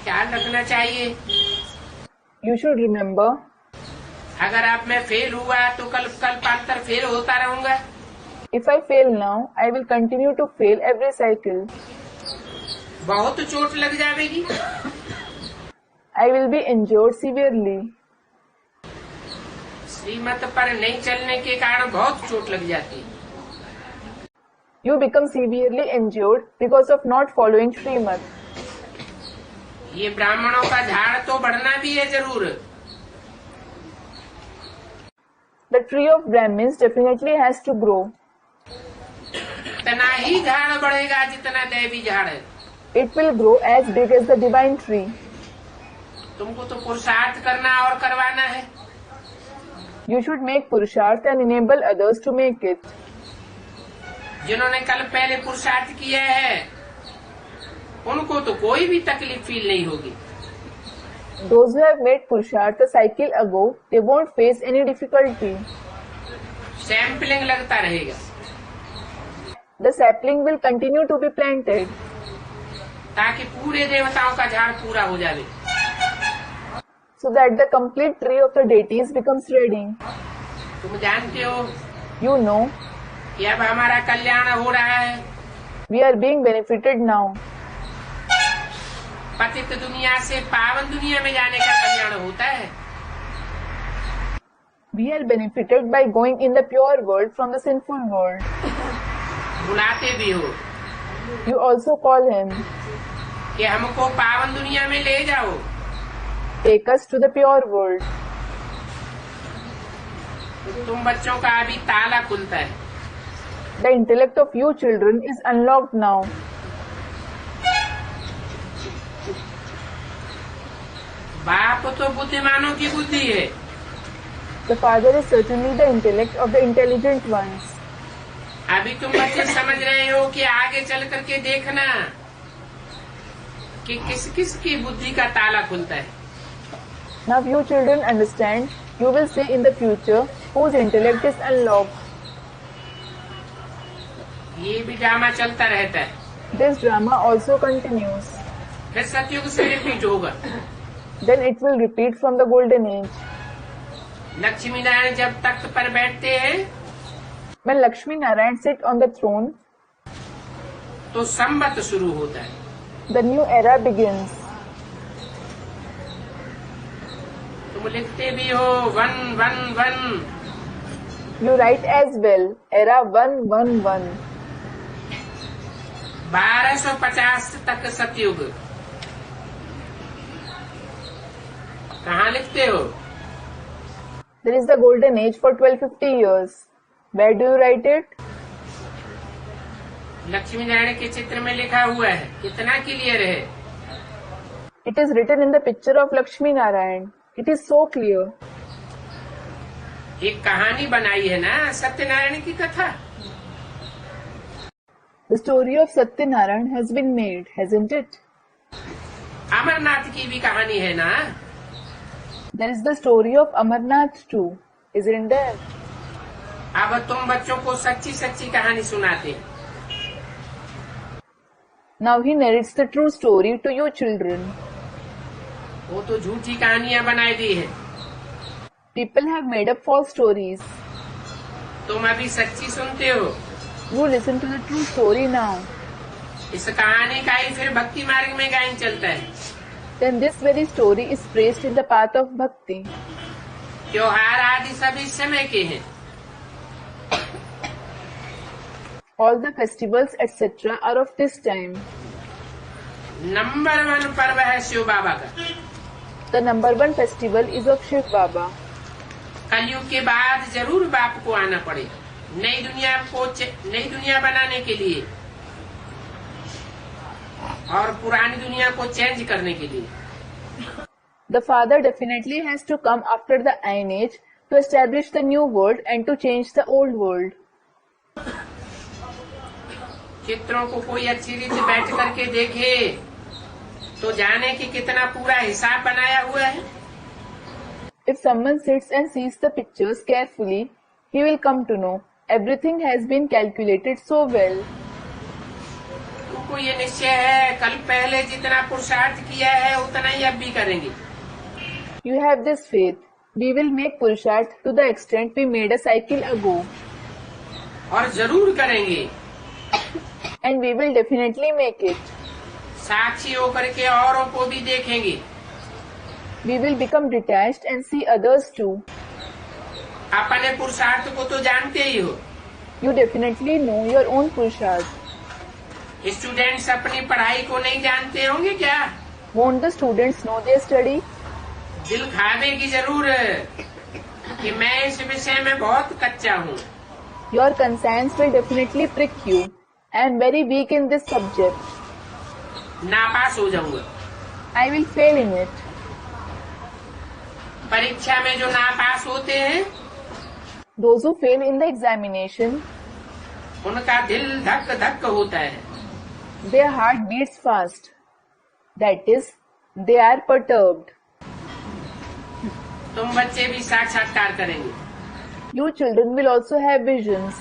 ख्याल रखना चाहिए, You should remember, अगर आप में फेल हुआ तो कल कल्पांतर फेल होता रहूंगा। if I fail now, I will continue to fail every cycle. बहुत चोट लग जाएगी। I will be injured severely. श्रीमत पर नहीं चलने के कारण बहुत चोट लग जाती है। You become severely injured because of not following Srimad. ये ब्राह्मणों का झाड़ तो बढ़ना भी है जरूर। The tree of Brahmins definitely has to grow. इतना ही झाड़ बढ़ेगा जितना दैवी झाड़ है। It will grow as big as the divine tree. तुमको तो पुरुषार्थ करना और करवाना है। You should make Purusharth and enable others to make it. जिन्होंने कल पहले पुरुषार्थ किया है उनको तो कोई भी तकलीफ फील नहीं होगी। Those who have made Purusharth a cycle ago, they won't face any difficulty. Sampling लगता रहेगा। The sapling will continue to be planted ताकि पूरे देवताओं का झाड़ पूरा हो जाए। so that the complete tree of the deities becomes ready. तुम जानते हो You know, कि अब हमारा कल्याण हो रहा है। we are being benefited now. पतित दुनिया से पावन दुनिया में जाने का कल्याण होता है। We are benefited by going in the pure world from the sinful world. बुलाते भी हो You also call him. कि हमको पावन दुनिया में ले जाओ। Take us to the pure world. तुम बच्चों का अभी ताला खुलता है। The intellect of you children is unlocked now. बाप तो बुद्धिमानों की बुद्धि है, The father is certainly the intellect of the intelligent ones. अभी तुम बच्चे समझ रहे हो कि आगे चल करके देखना कि किस किस की बुद्धि का ताला खुलता है। Now you children understand, you will say in the future whose intellect is unlocked. ये भी ड्रामा चलता रहता है, This drama also continues. फिर सतयुग से रिपीट होगा। Then it will repeat from the golden age. Lakshmi Narayan जब तख्त पर बैठते हैं When Lakshmi Narayan sit on the throne, तो संवत शुरू होता है। the new era begins. तुम लिखते भी हो 111, You write as well, era 111. 1250 तक सतयुग। कहाँ लिखते हो? There is the golden age for 1250 years. Where do you write it? Lakshmi Narayan के चित्र में लिखा हुआ है, कितना क्लियर है। It is written in the picture of Lakshmi Narayan. It is so clear. एक कहानी बनाई है ना सत्यनारायण की कथा। The story of Satyanarayan has been made, hasn't it? Amarnath की भी कहानी है ना। There is the story of Amarnath too, isn't there? अब तुम बच्चों को सच्ची सच्ची कहानी सुनाते। Now he narrates the true story to you children. वो तो झूठी कहानियां बनाई दी है। People have made up false stories. तुम अभी सच्ची सुनते हो। You listen to the true story now. इस कहानी का ही फिर भक्ति मार्ग में गायन चलता है। Then this very story is praised in the path of bhakti. त्योहार आदि सभी समय के हैं। All the festivals etc. are of this time. Number 1 पर्व है शिव बाबा का। The number one festival is of Shiv Baba. कलयुग के बाद जरूर बाप को आना पड़े नई दुनिया बनाने के लिए और पुरानी दुनिया को चेंज करने के लिए। The father definitely has to come after the Iron Age to establish the new world and to change the old world. चित्रों को कोई अच्छी रीति बैठ करके देखे तो जाने कि कितना पूरा हिसाब बनाया हुआ है। If someone sits and sees the pictures carefully, he will come to know everything has been calculated so well. तुमको ये निश्चय है कल पहले जितना पुरुषार्थ किया है उतना ही अब भी करेंगे। You have this faith. We will make Purusharth to the extent we made a cycle ago. और जरूर करेंगे। And we will definitely make it. साक्षी होकर के औरों को भी देखेंगे। We will become detached and see others too. अपने पुरुषार्थ को तो जानते ही हो। You definitely know your own Purusharth. Students अपनी पढ़ाई को नहीं जानते होंगे क्या? Won't the students know their study? दिल खावेगी जरूर कि मैं इस विषय में बहुत कच्चा हूँ। Your conscience will definitely prick you. I am very weak in this subject. नापास हो जाऊंगा। I will fail in it. परीक्षा में जो नापास होते हैं Those who fail in the examination, उनका दिल धक धक होता है। their heart beats fast. That is, they are perturbed. तुम बच्चे भी साक्षात्कार करेंगे। You children will also have visions.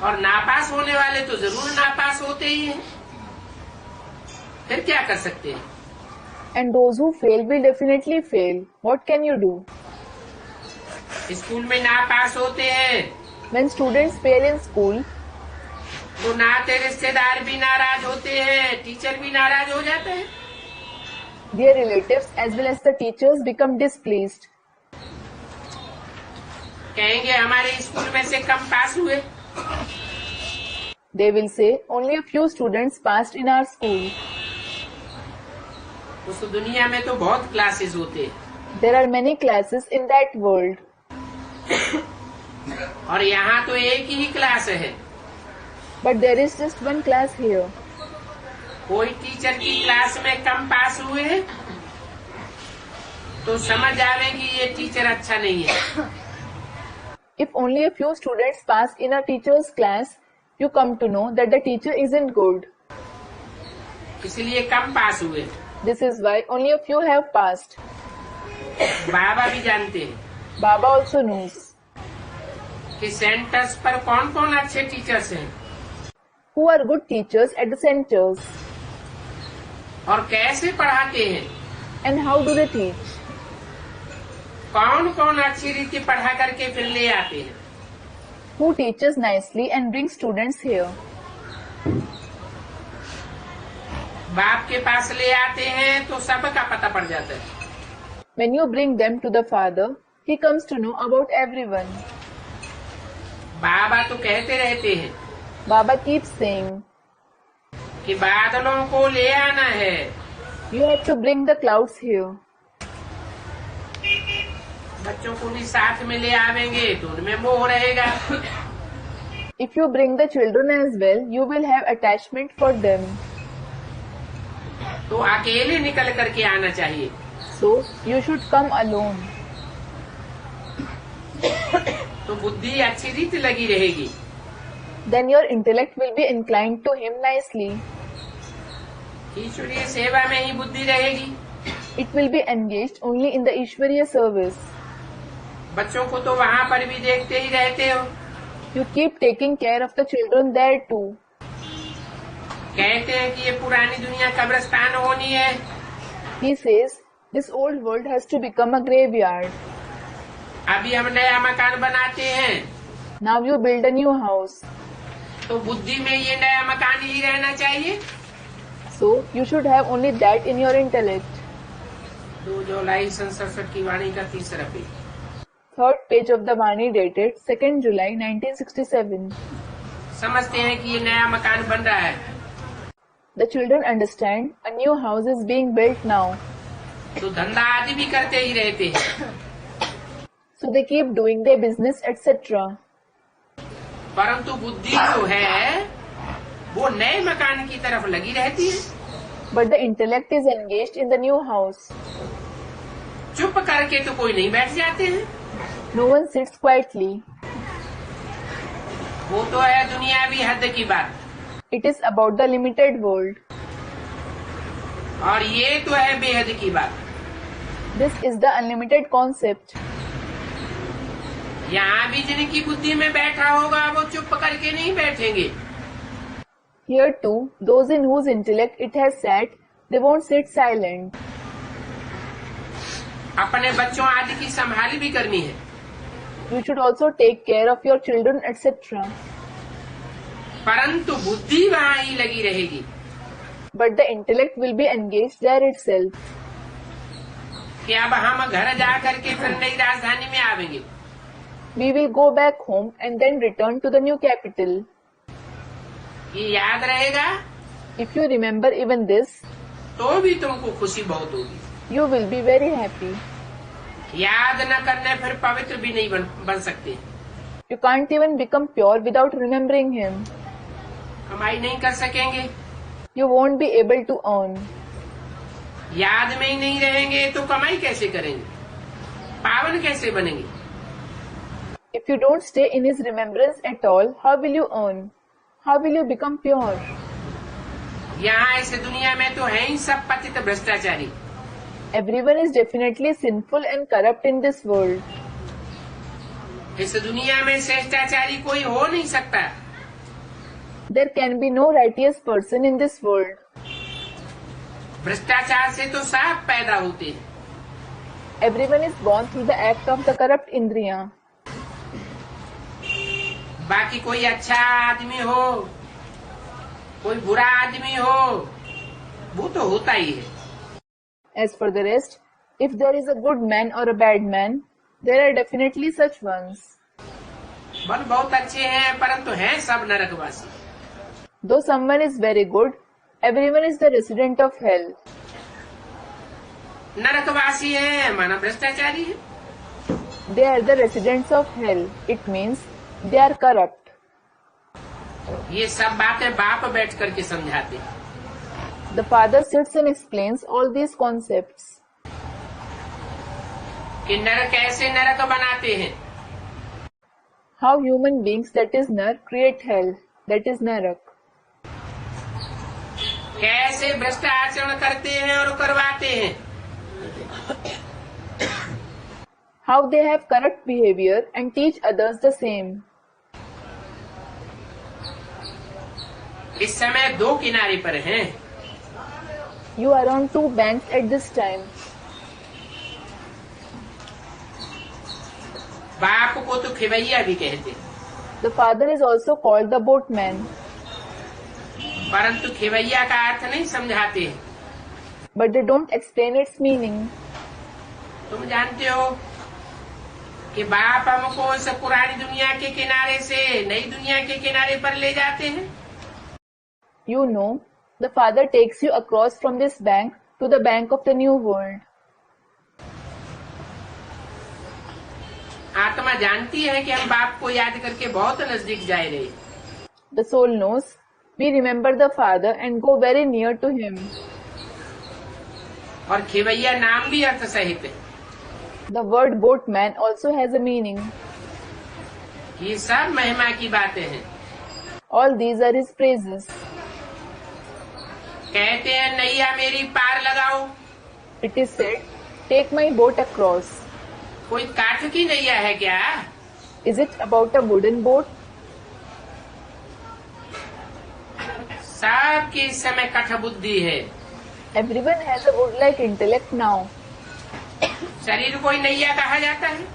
और नापास होने वाले तो जरूर नापास होते ही हैं। फिर क्या कर सकते हैं? And those who fail will definitely fail. What can you do? School में नापास होते हैं When students fail in school, तो नाते रिश्तेदार भी नाराज होते हैं, टीचर भी नाराज हो जाते हैं। their relatives as well as the teachers become displeased. कहेंगे हमारे स्कूल में से कम पास हुए। They will say, only a few students passed in our school. उस दुनिया में तो बहुत क्लासेस होते हैं There are many classes in that world. और यहाँ तो एक ही क्लास है। But there is just one class here. कोई टीचर की क्लास में कम पास हुए तो समझ जावे कि ये टीचर अच्छा नहीं है। If only a few students pass in a teacher's class, you come to know that the teacher isn't good. इसलिए कम पास हुए। This is why only a few have passed. बाबा भी जानते हैं Baba also knows कि centres पर कौन कौन अच्छे टीचर्स हैं who are good teachers at the centers और कैसे पढ़ाते हैं, and how do they teach. कौन कौन अच्छी रीति पढ़ा करके फिर ले आते हैं। Who teaches nicely and brings students here. बाप के पास ले आते हैं तो सबका पता पड़ जाता है। When you bring them to the father, he comes to know about everyone. बाबा तो कहते रहते हैं Baba keeps saying, कि बादलों को ले आना है। you have to bring the clouds here. बच्चों को भी साथ में ले आवेंगे तो उनमें मोह रहेगा। If you bring the children as well, you will have attachment for them. तो अकेले निकल करके आना चाहिए। So, you should come alone. तो बुद्धि अच्छी रीति लगी रहेगी। Then your intellect will be inclined to him nicely. ईश्वरीय सेवा में ही बुद्धि रहेगी। It will be engaged only in the Ishwariya service. बच्चों को तो वहाँ पर भी देखते ही रहते हो। You keep taking care of the children there too. कहते हैं कि ये पुरानी दुनिया कब्रिस्तान होनी है। He says, this old world has to become a graveyard. अभी हम नया मकान बनाते हैं Now you build a new house. तो बुद्धि में ये नया मकान ही रहना चाहिए। So, you should have only that in your intellect. 2 जुलाई 1967 की वाणी का तीसरा page. Third page of the Vani dated 2nd July 1967. समझते हैं कि ये नया मकान बन रहा है The children understand a new house is being built now. तो धंधा आदि भी करते ही रहते हैं, So they keep doing their business, etc. परंतु बुद्धि जो है वो नए मकान की तरफ लगी रहती है। But the intellect is engaged in the new house. चुप करके तो कोई नहीं बैठ जाते हैं। No one sits quietly. वो तो है दुनियावी हद की बात, It is about the limited world. और ये तो है बेहद की बात। This is the unlimited concept. यहाँ भी जिनकी बुद्धि में बैठा होगा वो चुप करके नहीं बैठेंगे। Here too, those in whose intellect it has sat, they won't sit silent. अपने बच्चों आदि की संभाल भी करनी है, You should also take care of your children, etc. परंतु बुद्धि वहाँ ही लगी रहेगी। But the intellect will be engaged there itself. कि अब हम घर जा करके फिर नई राजधानी में आवेंगे। We will go back home and then return to the new capital. ये याद रहेगा If you remember even this, तो भी तुमको खुशी बहुत होगी। you will be very happy. याद न करने फिर पवित्र भी नहीं बन सकते। You can't even become pure without remembering him. कमाई नहीं कर सकेंगे, You won't be able to earn. याद में ही नहीं रहेंगे तो कमाई कैसे करेंगे, पावन कैसे बनेंगे। If you don't stay in his remembrance at all, how will you earn? How will you become pure? यहाँ इस दुनिया में तो है ही सब पतित भ्रष्टाचारी। Everyone is definitely sinful and corrupt in this world. इस दुनिया में श्रेष्ठाचारी कोई हो नहीं सकता। There can be no righteous person in this world. भ्रष्टाचार से तो साफ पैदा होते हैं। Everyone is born through the act of the corrupt indriya. बाकी कोई अच्छा आदमी हो, कोई बुरा आदमी हो, वो तो होता ही है। As for the rest, if there is a good man or a bad man, there are definitely such ones. मन बहुत अच्छे हैं परंतु हैं सब नरकवासी। Though someone is very good, everyone is the resident of hell. नरकवासी है माना भ्रष्टाचारी है। They are the residents of hell. It means they are corrupt. ये सब बातें बाप बैठ करके समझाते हैं। The father sits and explains all these concepts. कि नर कैसे नरक बनाते हैं। How human beings, that is Nar, create hell, that is Narak. कैसे भ्रष्ट आचरण करते हैं और करवाते हैं। How they have corrupt behavior and teach others the same. इस समय दो किनारे पर हैं। You are on two banks at this time. बाप को तो खिवैया भी कहते, The father is also called the boatman, परंतु खिवैया का अर्थ नहीं समझाते हैं। but they don't explain its meaning. तुम जानते हो कि बाप हमको इस पुरानी दुनिया के किनारे से नई दुनिया के किनारे पर ले जाते हैं। You know, the father takes you across from this bank to the bank of the new world. आत्मा जानती है कि हम बाप को याद करके बहुत नजदीक जा रहे। The soul knows we remember the father and go very near to him. और खिवैया नाम भी अर्थ सहित है। The word boatman also has a meaning. ये सब महिमा की बातें हैं। All these are his praises. कहते हैं नैया मेरी पार लगाओ। It is said, take my boat across. कोई काठ की नैया है क्या? Is it about a wooden boat? सबकी इस समय कठ बुद्धि है। Everyone has a wood-like intellect now. शरीर को ही नैया कहा जाता है।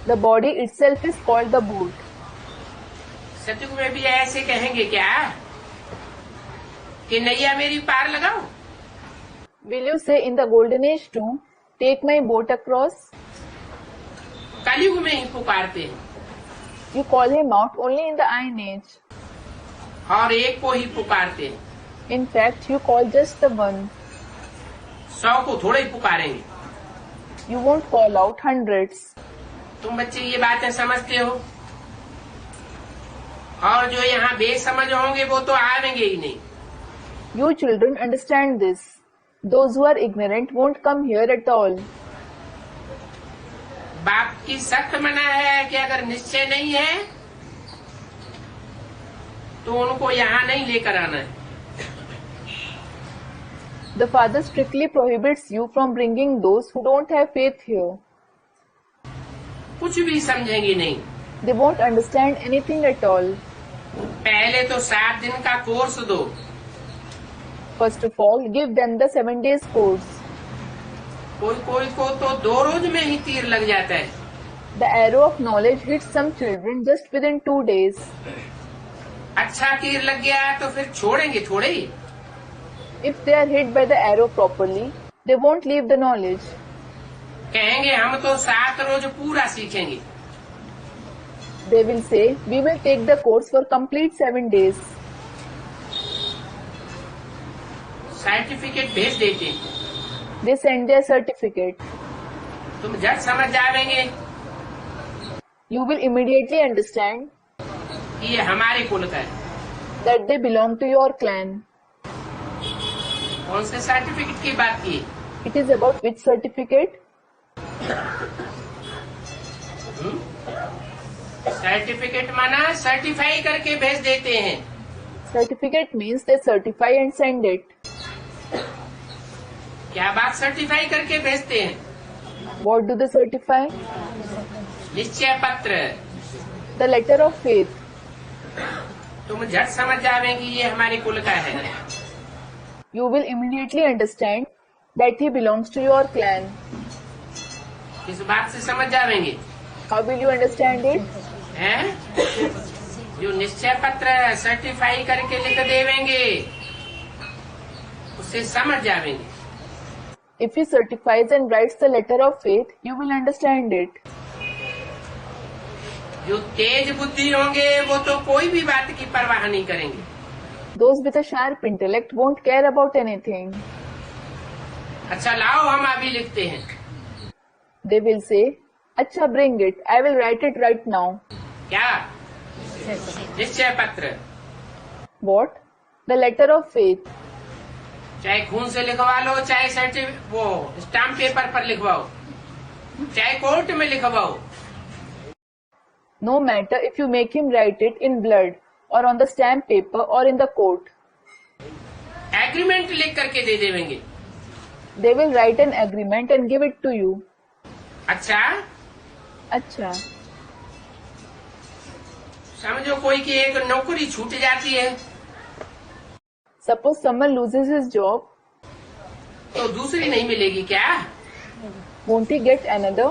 The body itself is called the boat. सतयुग में भी ऐसे कहेंगे क्या कि नैया मेरी पार लगाओ? Will you say in the golden age too, take my boat across? कलयुग में ही पुकारते हैं You call him out only in the Iron Age. और एक को ही पुकारते हैं। In fact, you call just the one. 100 को थोड़े ही पुकारेंगे। You won't call out hundreds. तुम बच्चे ये बातें समझते हो, और जो यहाँ बेसमझ होंगे वो तो आवेंगे ही नहीं। You children understand this. Those who are ignorant won't come here at all. बाप की सख्त मना है कि अगर निश्चय नहीं है तो उनको यहाँ नहीं लेकर आना है। The father strictly prohibits you from bringing those who don't have faith here. कुछ भी समझेंगे नहीं। They won't understand anything at all. पहले तो 7 दिन का कोर्स दो। First of all, give them the 7 days course. कोई कोई को तो 2 रोज में ही तीर लग जाता है। The arrow of knowledge hits some children just within 2 days. अच्छा तीर लग गया तो फिर छोड़ेंगे थोड़े ही। If they are hit by the arrow properly, they won't leave the knowledge. कहेंगे हम तो 7 रोज पूरा सीखेंगे। They will say, we will take the course for complete 7 days. Certificate भेज देते हैं। They send their certificate. तुम झट समझ जाएंगे You will immediately understand कि ये हमारे कुल का है। that they belong to your clan. कौन से सर्टिफिकेट की बात की? It is about which certificate? Certificate माना सर्टिफाई करके भेज देते हैं। Certificate means they certify and send it. क्या बात सर्टिफाई करके भेजते हैं? What do they certify? निश्चय पत्र। The letter of faith. तुम झट समझ जाएंगे ये हमारे कुल का है। You will immediately understand that he belongs to your clan. किस बात से समझ जाएंगे? How will you understand it? हैं? जो निश्चय पत्र सर्टिफाई करके लिख देवेंगे उससे समझ जाएंगे। If he certifies and writes the letter of faith, you will understand it. जो तेज बुद्धि होंगे वो तो कोई भी बात की परवाह नहीं करेंगे। Those with a sharp intellect won't care about anything. अच्छा लाओ हम अभी लिखते हैं। They will say, अच्छा bring it, I will write it right now. क्या? निश्चय पत्र। What? The letter of faith. चाहे खून से लिखवा लो चाहे वो स्टाम्प पेपर पर लिखवाओ। चाहे कोर्ट में लिखवाओ। No matter if you make him write it in blood or on the stamp paper or in the court. Agreement लिख करके दे देंगे। They will write an agreement and give it to you. अच्छा, अच्छा, समझो कोई की एक नौकरी छूट जाती है suppose someone loses his job, तो दूसरी नहीं मिलेगी क्या? won't he get another?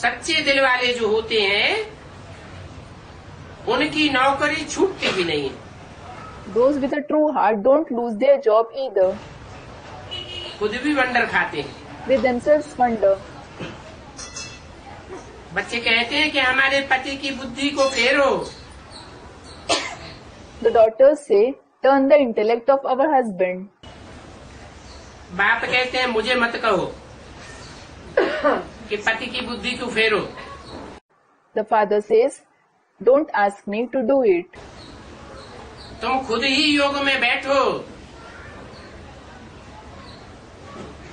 सच्चे दिल वाले जो होते हैं उनकी नौकरी छूटती भी नहीं है। Those with a true heart don't lose their job either. खुद भी वंडर खाते हैं। They themselves wonder. बच्चे कहते हैं कि हमारे पति की बुद्धि को फेरो। The daughters say, turn the intellect of our husband. बाप कहते हैं मुझे मत कहो कि पति की बुद्धि को फेरो। The father says, don't ask me to do it. तुम खुद ही योग में बैठो,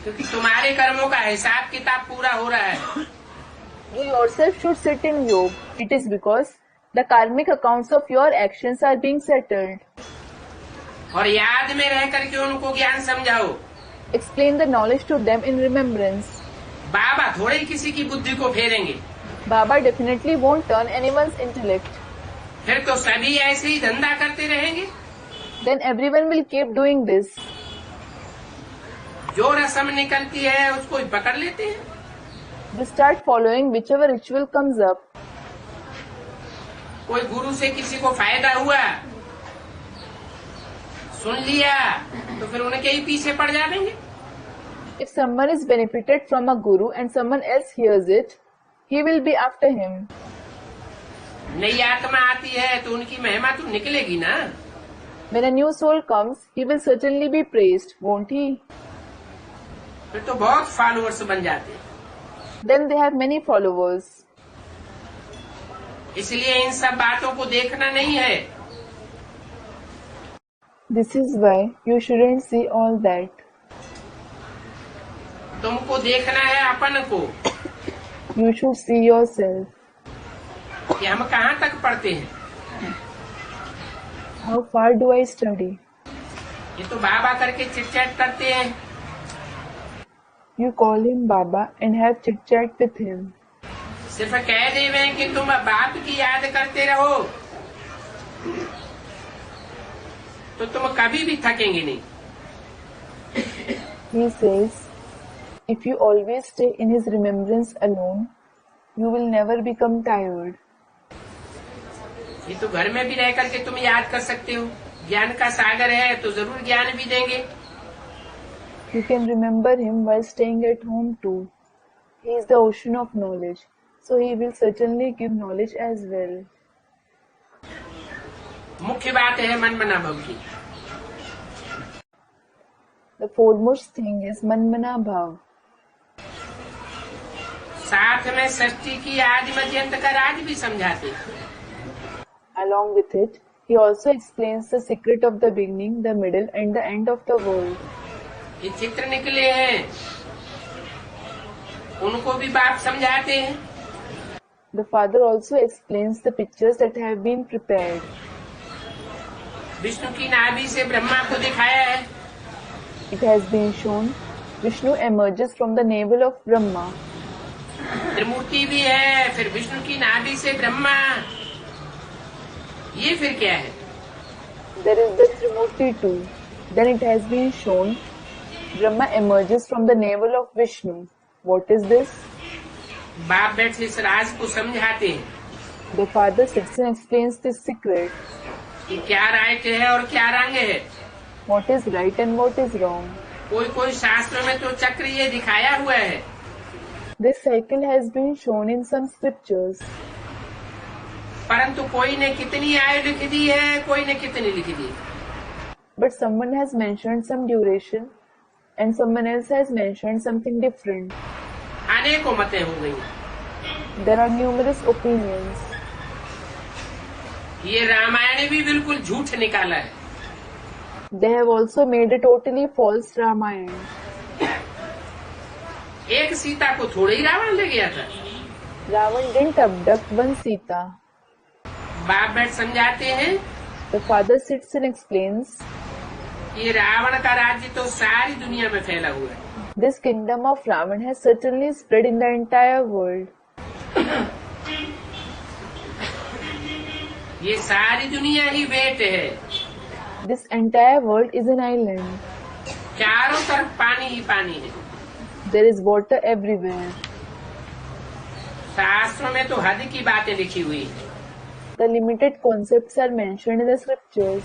क्योंकि तुम्हारे कर्मों का हिसाब किताब पूरा हो रहा है। You yourself should sit in yoga. It is because the karmic accounts of your actions are being settled. और याद में रह करके उनको ज्ञान समझाओ। Explain the knowledge to them in remembrance. बाबा थोड़े ही किसी की बुद्धि को फेरेंगे। Baba definitely won't turn anyone's intellect. फिर तो सभी ऐसे ही धंधा करते रहेंगे। Then everyone will keep doing this. जो रस्म निकलती है उसको ही पकड़ लेते हैं। They start following whichever ritual comes up. कोई गुरु से किसी को फायदा हुआ, सुन लिया, तो फिर उनके ही पीछे पड़ जाएंगे। If someone is benefited from a guru and someone else hears it, he will be after him. नई आत्मा आती है तो उनकी महिमा तो निकलेगी ना। When a new soul comes, he will certainly be praised, won't he? फिर तो बहुत फॉलोअर्स बन जाते हैं। Then they have many followers. इसलिए इन सब बातों को देखना नहीं है। This is why you shouldn't see all that. तुमको देखना है अपन को You should see yourself. कि हम कहाँ तक पढ़ते हैं। How far do I study? ये तो बाबा करके चिट-चैट करते हैं। You call him Baba and have chit-chat with him. सिर्फ कह देवे कि तुम बाप की याद करते रहो तो तुम कभी भी थकेंगे नहीं। He says, if you always stay in his remembrance alone, you will never become tired. ये तो घर में भी रह करके तुम याद कर सकते हो। ज्ञान का सागर है तो जरूर ज्ञान भी देंगे। You can remember him while staying at home too. He is the ocean of knowledge, so he will certainly give knowledge as well. मुख्य बात है मन मना भव की। The foremost thing is Manmana Bhav. साथ में सृष्टि की आदि मध्य अंत का राज भी समझाते। Along with it, he also explains the secret of the beginning, the middle and the end of the world. ये चित्र निकले हैं उनको भी बाप समझाते हैं। The father also explains the pictures that have been prepared. Vishnu की नाभि से ब्रह्मा को दिखाया है। It has been shown Vishnu emerges from the navel of Brahma. त्रिमूर्ति भी है, फिर विष्णु की नाभि से ब्रह्मा, ये फिर क्या है? There is the Trimurti too. Then it has been shown Brahma emerges from the navel of Vishnu. What is this? बाप बैठे इस राज को समझाते हैं The father sits and explains this secret. कि क्या राइट है और क्या रंग है। What is right and what is wrong. कोई कोई शास्त्र में तो चक्र ये दिखाया हुआ है। This cycle has been shown in some scriptures. परंतु कोई ने कितनी आयु लिख दी है, कोई ने कितनी लिख दी। But someone has mentioned some duration and someone else has mentioned something different. अनेकों मतें हो गई। There are numerous opinions. ये रामायण भी बिल्कुल झूठ निकाला है। They have also made a totally false Ramayana. एक सीता को थोड़े ही रावण ले गया था। Ravan didn't abduct one Sita. बाप बैठ समझाते हैं The father sits and explains, ये रावण का राज्य तो सारी दुनिया में फैला हुआ है। this kingdom of Ravan has certainly spread in the entire world. ये सारी दुनिया ही बेट है। This entire world is an island. चारों तरफ पानी ही पानी है। There is water everywhere. शास्त्रों में तो हद की बातें लिखी हुई है। The limited concepts are mentioned in the scriptures.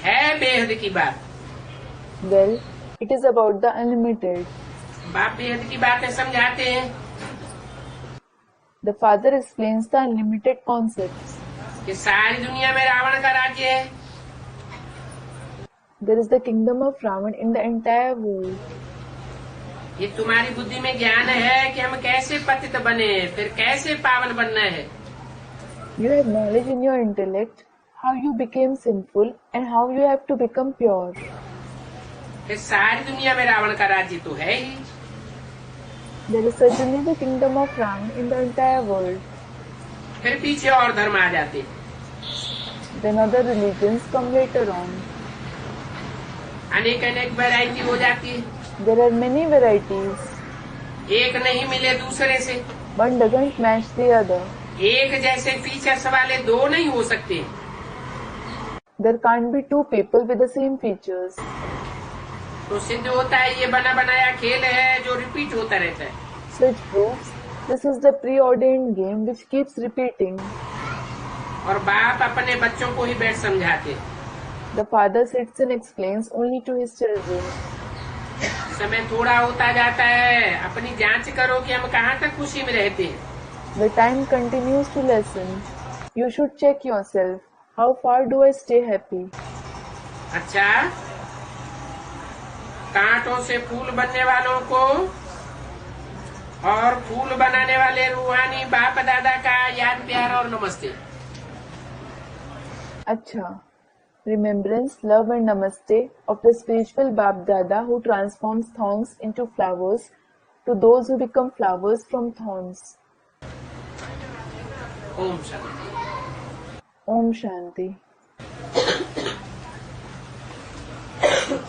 है बेहद की बात। Well, it is about the unlimited. बाप बेहद की बातें समझाते हैं The father explains the unlimited concepts. कि सारी दुनिया में रावण का राज्य है। There is the kingdom of Ravan in the entire world. ये तुम्हारी बुद्धि में ज्ञान है कि हम कैसे पतित बने, फिर कैसे पावन बनना है। You have knowledge in your intellect, how you became sinful and how you have to become pure. फिर सारी दुनिया में रावण का राज्य तो है ही। There is certainly the kingdom of Ravan in the entire world. फिर पीछे और धर्म आ जाते हैं। Then other religions come later on. अनेक अनेक वैरायटी हो जाती है। There are many varieties. एक नहीं मिले दूसरे से। One doesn't match the other. एक जैसे फीचर्स वाले दो नहीं हो सकते। There can't be two people with the same features. तो सिद्ध होता है ये बना बनाया खेल है जो रिपीट होता रहता है। Such proves this is the preordained game which keeps repeating. और बाप अपने बच्चों को ही बैठ समझाते। The father sits and explains only to his children. समय थोड़ा होता जाता है, अपनी जांच करो कि हम कहाँ तक खुशी में रहते हैं। The time continues to lessen. You should check yourself. How far do I stay happy? अच्छा, कांटों से फूल बनने वालों को और फूल बनाने वाले रूहानी बाप दादा का याद प्यार और नमस्ते। Acha. Remembrance, love and namaste of the spiritual Bap Dada who transforms thorns into flowers to those who become flowers from thorns. Om Shanti. Om Shanti.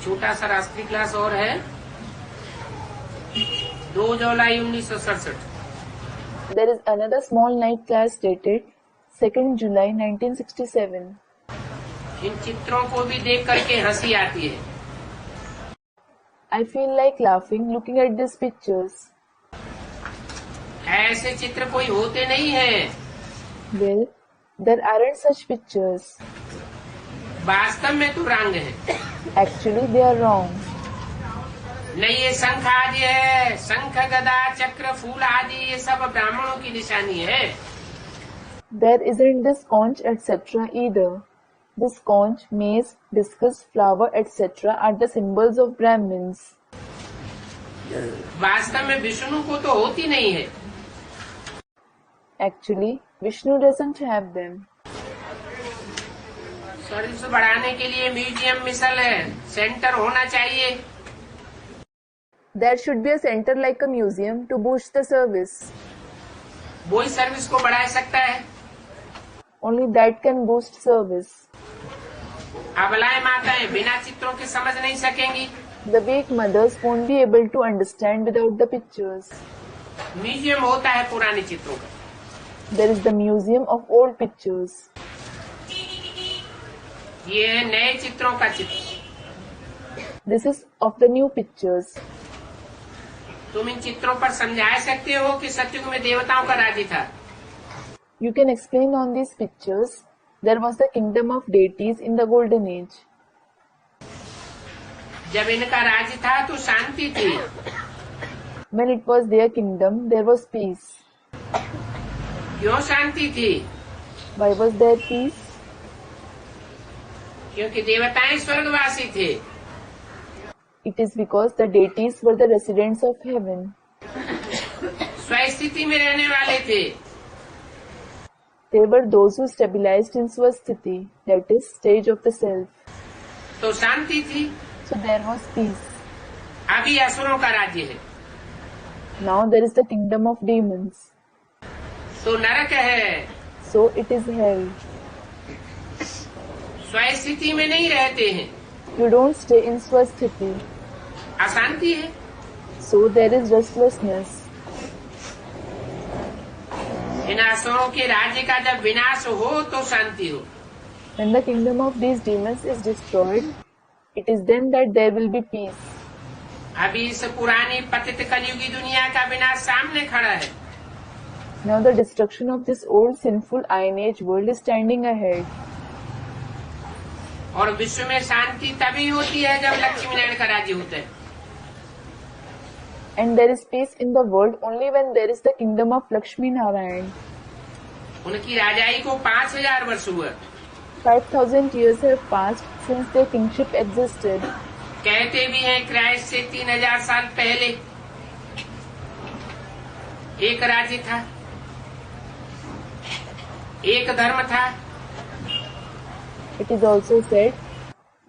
छोटा सा राष्ट्रीय क्लास और है। 2 जुलाई 1967। There is another small night class dated 2nd July 1967. इन चित्रों को भी देख करके हंसी आती है। I feel like laughing looking at these pictures. ऐसे चित्र कोई होते नहीं हैं। Well, there aren't such pictures. वास्तव में तो रंग है। Actually, they are wrong. नहीं, ये शंख आदि है। शंख गदा चक्र फूल आदि ये सब ब्राह्मणों की निशानी है। There isn't this conch, etc. either. This conch, mace, discus, flower, etc. are the symbols of Brahmins. वास्तव में विष्णु को तो होती नहीं है। Actually, Vishnu doesn't have them. Service बढ़ाने के लिए म्यूजियम मिसल है, सेंटर होना चाहिए। There should be a center like a museum to boost the service. वो ही सर्विस को बढ़ा सकता है। Only that can boost service. अबलाएं माताएं बिना चित्रों के समझ नहीं सकेंगी। The weak mothers won't be able to understand without the pictures. Museum होता है पुराने चित्रों का। There is the museum of old pictures. ये है नए चित्रों का चित्र। This is of the new pictures. तुम इन चित्रों पर समझा सकते हो कि सतयुग में देवताओं का राज्य था। You can explain on these pictures. There was the kingdom of deities in the golden age. जब इनका राज्य था तो शांति थी। When it was their kingdom, there was peace. क्यों शांति थी? Why was there peace? क्योंकि देवताएं स्वर्गवासी थे। It is because the deities were the residents of heaven. स्वस्थिति में रहने वाले थे। They were those who stabilized in Swasthiti, that is, stage of the self. तो शांति थी। So there was peace. अभी असुरों का राज्य है। Now there is the kingdom of demons. तो नरक है, So it is hell. स्वस्थिति में नहीं रहते हैं, You don't stay in Swasthiti. अशांति है। So there is restlessness. इन असुरों के राज्य का जब विनाश हो तो शांति हो। When the kingdom of these demons is destroyed, it is then that there will be peace. अभी इस पुरानी पतित कलयुगी दुनिया का विनाश सामने खड़ा है। Now the destruction of this old sinful Iron Age world is standing ahead. और विश्व में शांति तभी होती है जब लक्ष्मी नारायण का राज्य होता है। And there is peace in the world only when there is the kingdom of Lakshmi Narayan. उनकी राजाई को 5000 वर्ष हुआ। 5,000 years have passed since their kingship existed. कहते भी हैं क्राइस्ट से 3000 साल पहले एक राज्य था, एक धर्म था। It is also said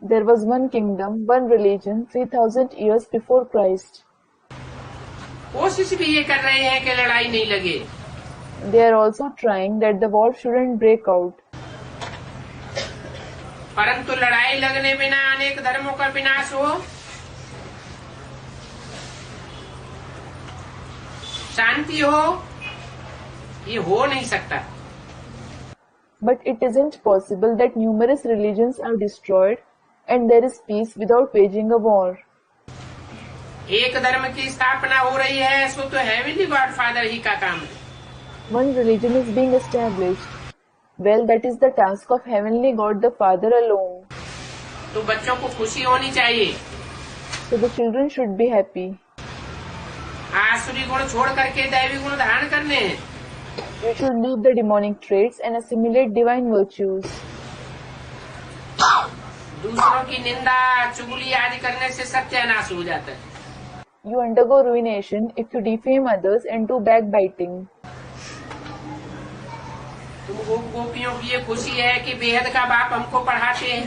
there was one kingdom, one religion 3,000 years before Christ. कोशिश भी ये कर रहे हैं कि लड़ाई नहीं लगे। They are also trying that the war shouldn't break out. परंतु लड़ाई लगने बिना अनेक धर्मों का विनाश हो, शांति हो, ये हो नहीं सकता। But it isn't possible that numerous religions are destroyed and there is peace without waging a war. एक धर्म की स्थापना हो रही है, सो तो हेवनली गॉड फादर ही का काम है। One religion is being established. Well, that is the task of Heavenly God the Father alone. तो बच्चों को खुशी होनी चाहिए। So the children should be happy. आसुरी गुण छोड़ करके दैवी गुण धारण करने हैं। You should leave the demonic traits and assimilate divine virtues. दूसरों की निंदा चुगली आदि करने से सत्यानाश हो जाता है। You undergo ruination if you defame others and do backbiting. तुम गोपियों की ये खुशी है कि बेहद का बाप हमको पढ़ाते हैं।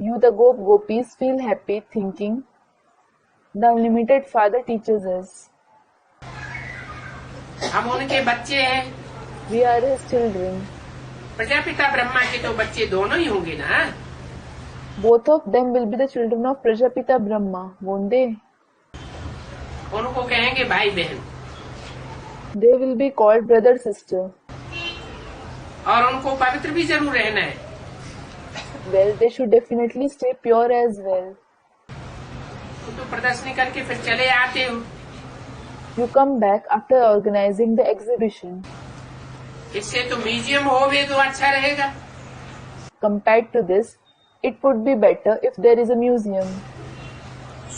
You the gopis feel happy thinking the unlimited Father teaches us. हम उनके बच्चे हैं। We are His children. Prajapita Brahma के तो बच्चे दोनों ही होंगे ना। Both of them will be the children of Prajapita Brahma, won't they? उनको कहेंगे भाई बहन। They will be called brother sister. और उनको पवित्र भी जरूर रहना है। Well, they should definitely stay pure as well. तो प्रदर्शनी करके फिर चले आते हो। You come back after organizing the exhibition. इससे तो म्यूजियम होवे तो अच्छा रहेगा। Compared to this, it would be better if there is a museum.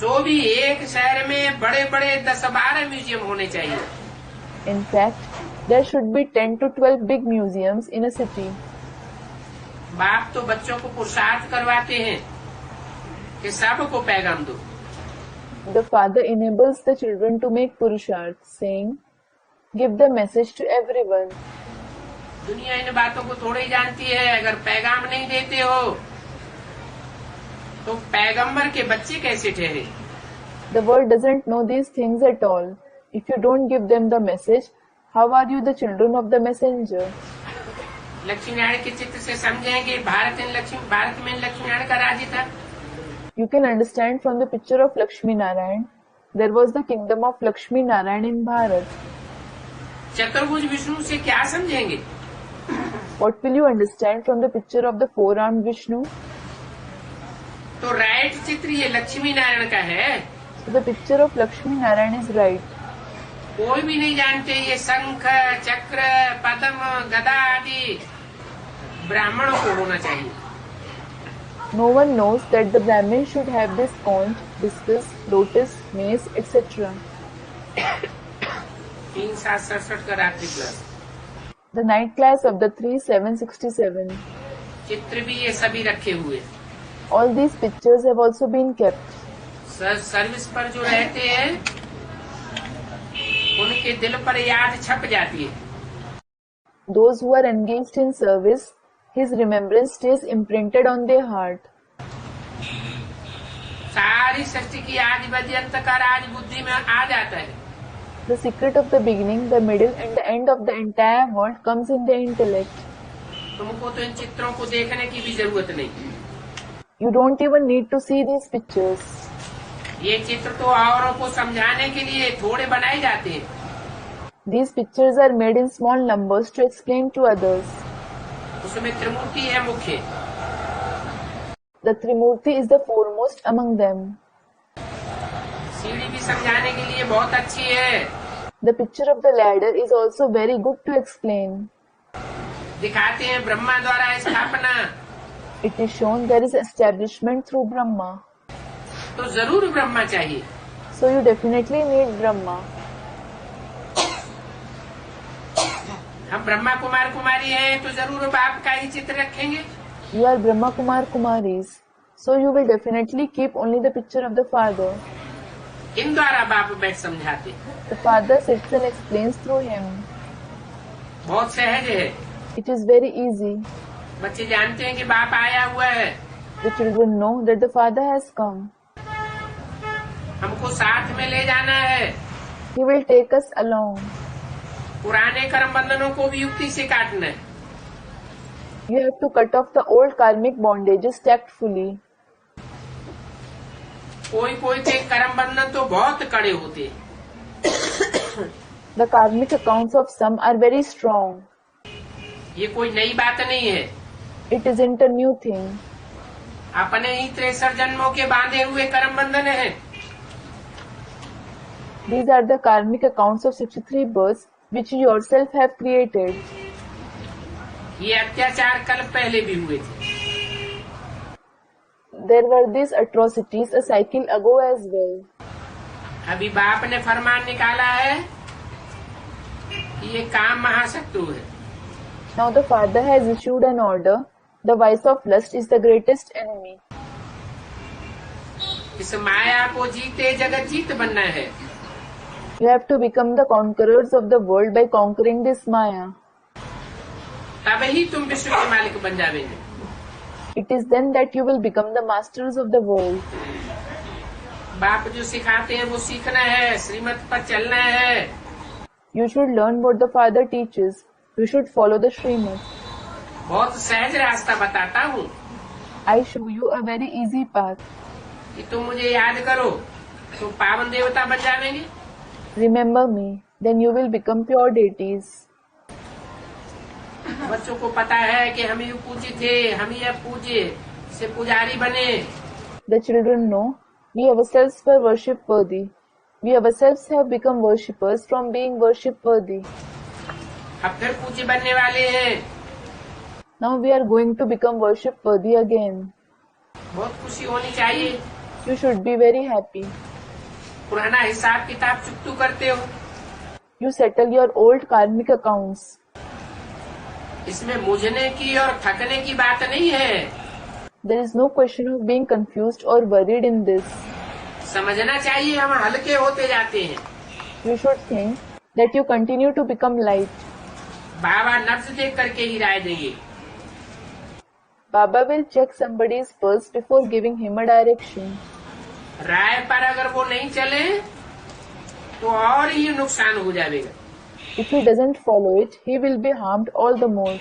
सो भी एक शहर में बड़े बड़े 10-12 म्यूजियम होने चाहिए। In fact, there should be 10 to 12 big museums in a city. बाप तो बच्चों को पुरुषार्थ करवाते हैं कि सबको पैगाम दो। The father enables the children to make purusharth, saying, "Give the message to everyone." दुनिया इन बातों को थोड़ी जानती है। अगर पैगाम नहीं देते हो तो पैगंबर के बच्चे कैसे ठहरे। The world doesn't know these things at all. If you don't give them the message, how are you the children of the messenger? Lakshmi Narayan के चित्र से समझेंगे भारत में लक्ष्मी नारायण का राज्य था। You can understand from the picture of Lakshmi Narayan, there was the kingdom of Lakshmi Narayan in Bharat. चतुर्भुज विष्णु से क्या समझेंगे। What will you understand from the picture of the four-armed Vishnu? तो राइट चित्र ये लक्ष्मी नारायण का है। So the picture of Lakshmi Narayan is right. कोई भी नहीं जानते ये शंख चक्र पद्म गदा आदि ब्राह्मणों को होना चाहिए। No one knows that the Brahmin should have this conch, discus, lotus, mace, etc. 3-7-67 का रात्रि class. The night class of the 3-7-67. चित्र भी ये सभी रखे हुए। All these pictures have also been kept. Service पर जो रहते हैं उनके दिल पर याद छप जाती है। Those who are engaged in service, His remembrance stays imprinted on their heart. सारी सारी सृष्टि की आदि बदि अंत कर आज बुद्धि में आ जाता है। The secret of the beginning, the middle, and the end of the entire world comes in the intellect. तुमको तो इन चित्रों को देखने की भी जरूरत नहीं। You don't even need to see these pictures. ये चित्र तो औरों को समझाने के लिए थोड़े बनाए जाते हैं। These pictures are made in small numbers to explain to others. उसमें त्रिमूर्ति है मुख्य। The Trimurti is the foremost among them. सीढ़ी भी समझाने के लिए बहुत अच्छी है। The picture of the ladder is also very good to explain. दिखाते हैं ब्रह्मा द्वारा स्थापना, It is shown there is establishment through Brahma. तो जरूर ब्रह्मा चाहिए। So you definitely need Brahma. हम ब्रह्मा कुमार कुमारी हैं तो जरूर बाप का ही चित्र रखेंगे। You are Brahma Kumar Kumaris. So you will definitely keep only the picture of the father. इन द्वारा बाप बैठ समझाते। The father sits and explains through him. बहुत सहज है। It is very easy. बच्चे जानते हैं कि बाप आया हुआ है। The children know that the father has come. हमको साथ में ले जाना है। He will take us along. पुराने कर्म बंधनों को भी युक्ति से काटना है। You have to cut off the old karmic bondages tactfully. कोई कोई के कर्म बंधन तो बहुत कड़े होते हैं। The karmic accounts of some are very strong. ये कोई नई बात नहीं है। It isn't a new thing. अपने ही 63 जन्मों के बांधे हुए कर्म बंधन है। These are the karmic accounts of 63 births which you yourself have created. ये अत्याचार कल पहले भी हुए थे। There were these atrocities a cycle ago as well. अभी बाप ने फरमान निकाला है कि ये काम महाशत्रु है। Now the father has issued an order. The vice of lust is the greatest enemy. इस माया को जीते जगत जीत बनना है। You have to become the conquerors of the world by conquering this Maya. तब ही तुम विश्व के मालिक बन जाओगे। It is then that you will become the masters of the world. बाप जो सिखाते हैं वो सीखना है, श्रीमत पर चलना है। You should learn what the father teaches. You should follow the Srimad. बहुत सहज रास्ता बताता हूँ I show you a very easy path. कि तुम मुझे याद करो तो पावन देवता बन जाएंगे। Remember me, then you will become pure deities. बच्चों को पता है कि हम ही पूज्य थे, हम ही अब पूज्य से पुजारी बने। The children know we ourselves were worship worthy. We ourselves have become worshippers from being worship worthy. अब फिर पूज्य बनने वाले हैं। Now we are going to become worship worthy again. बहुत खुशी होनी चाहिए। You should be very happy. पुराना हिसाब किताब चुकतू करते हो। You settle your old karmic accounts. इसमें मुझने की और थकने की बात नहीं है। There is no question of being confused or worried in this. समझना चाहिए हम हल्के होते जाते हैं। You should think that you continue to become light. बाबा नब्ज देख करके ही राय देंगे। Baba will check somebody's pulse before giving him a direction. राय पर अगर वो नहीं चले तो और ही नुकसान हो जाएगा। If he doesn't follow it, he will be harmed all the more.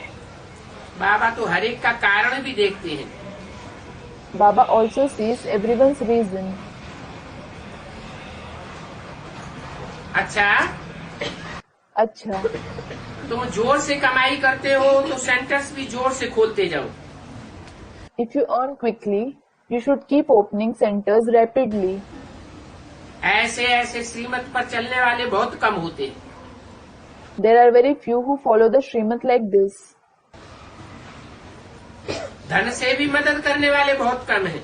बाबा तो हर एक का कारण भी देखते हैं। Baba also sees everyone's reason. अच्छा, तुम जोर से कमाई करते हो तो सेंटर्स भी जोर से खोलते जाओ। if you earn quickly, you should keep opening centers rapidly. ऐसे ऐसे श्रीमत पर चलने वाले बहुत कम होते हैं। There are very few who follow the Srimad like this. धन से भी मदद करने वाले बहुत कम हैं।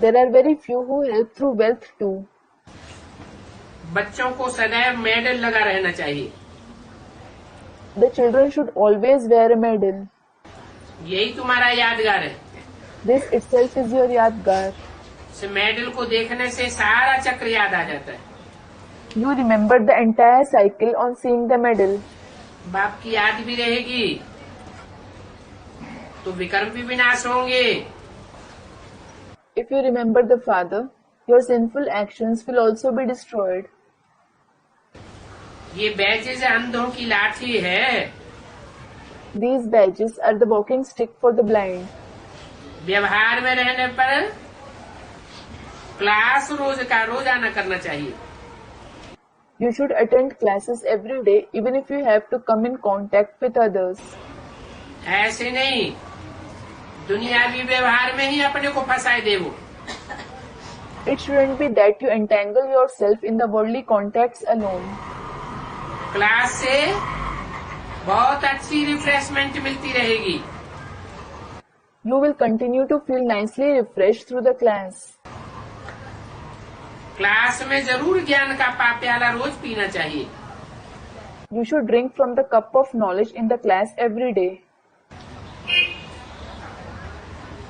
There are very few who help through wealth too. बच्चों को सदैव मेडल लगा रहना चाहिए। The children should always wear a medal. यही तुम्हारा यादगार है। This itself is your yadgar. इस मेडल को देखने से सारा चक्र याद आ जाता है। You remember the entire cycle on seeing the medal. बाप की याद भी रहेगी तो विकर्म भी विनाश होंगे। If you remember the Father, your sinful actions will also be destroyed. ये बैजेज अंधों की लाठी है। These badges are the walking stick for the blind. व्यवहार में रहने पर क्लास रोज का रोजाना करना चाहिए। You should attend classes every day, even if you have to come in contact with others. ऐसे नहीं दुनियावी व्यवहार में ही अपने को फंसाए दे वो। It shouldn't be that you entangle yourself in the worldly contacts alone. Class से बहुत अच्छी रिफ्रेशमेंट मिलती रहेगी। You will continue to feel nicely refreshed through the class. Class में जरूर ज्ञान का प्याला रोज पीना चाहिए। You should drink from the cup of knowledge in the class every day.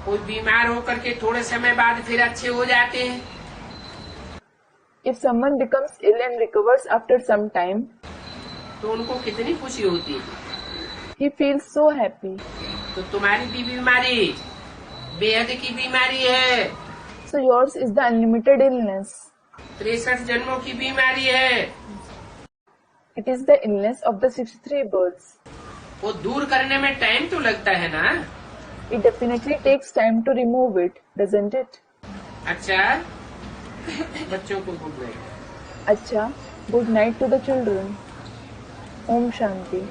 कोई बीमार होकर के थोड़े समय बाद फिर अच्छे हो जाते हैं। If someone becomes ill and recovers after some time, तो उनको कितनी खुशी होती है। he feels so happy. तो तुम्हारी भी बीमारी बेहद की बीमारी है। So yours is the unlimited illness. 63 जन्मों की बीमारी है। It is the illness of the 63 births. वो दूर करने में टाइम तो लगता है ना। It definitely takes time to remove it, doesn't it? अच्छा बच्चों को good night. Acha, good night to the children. Om Shanti.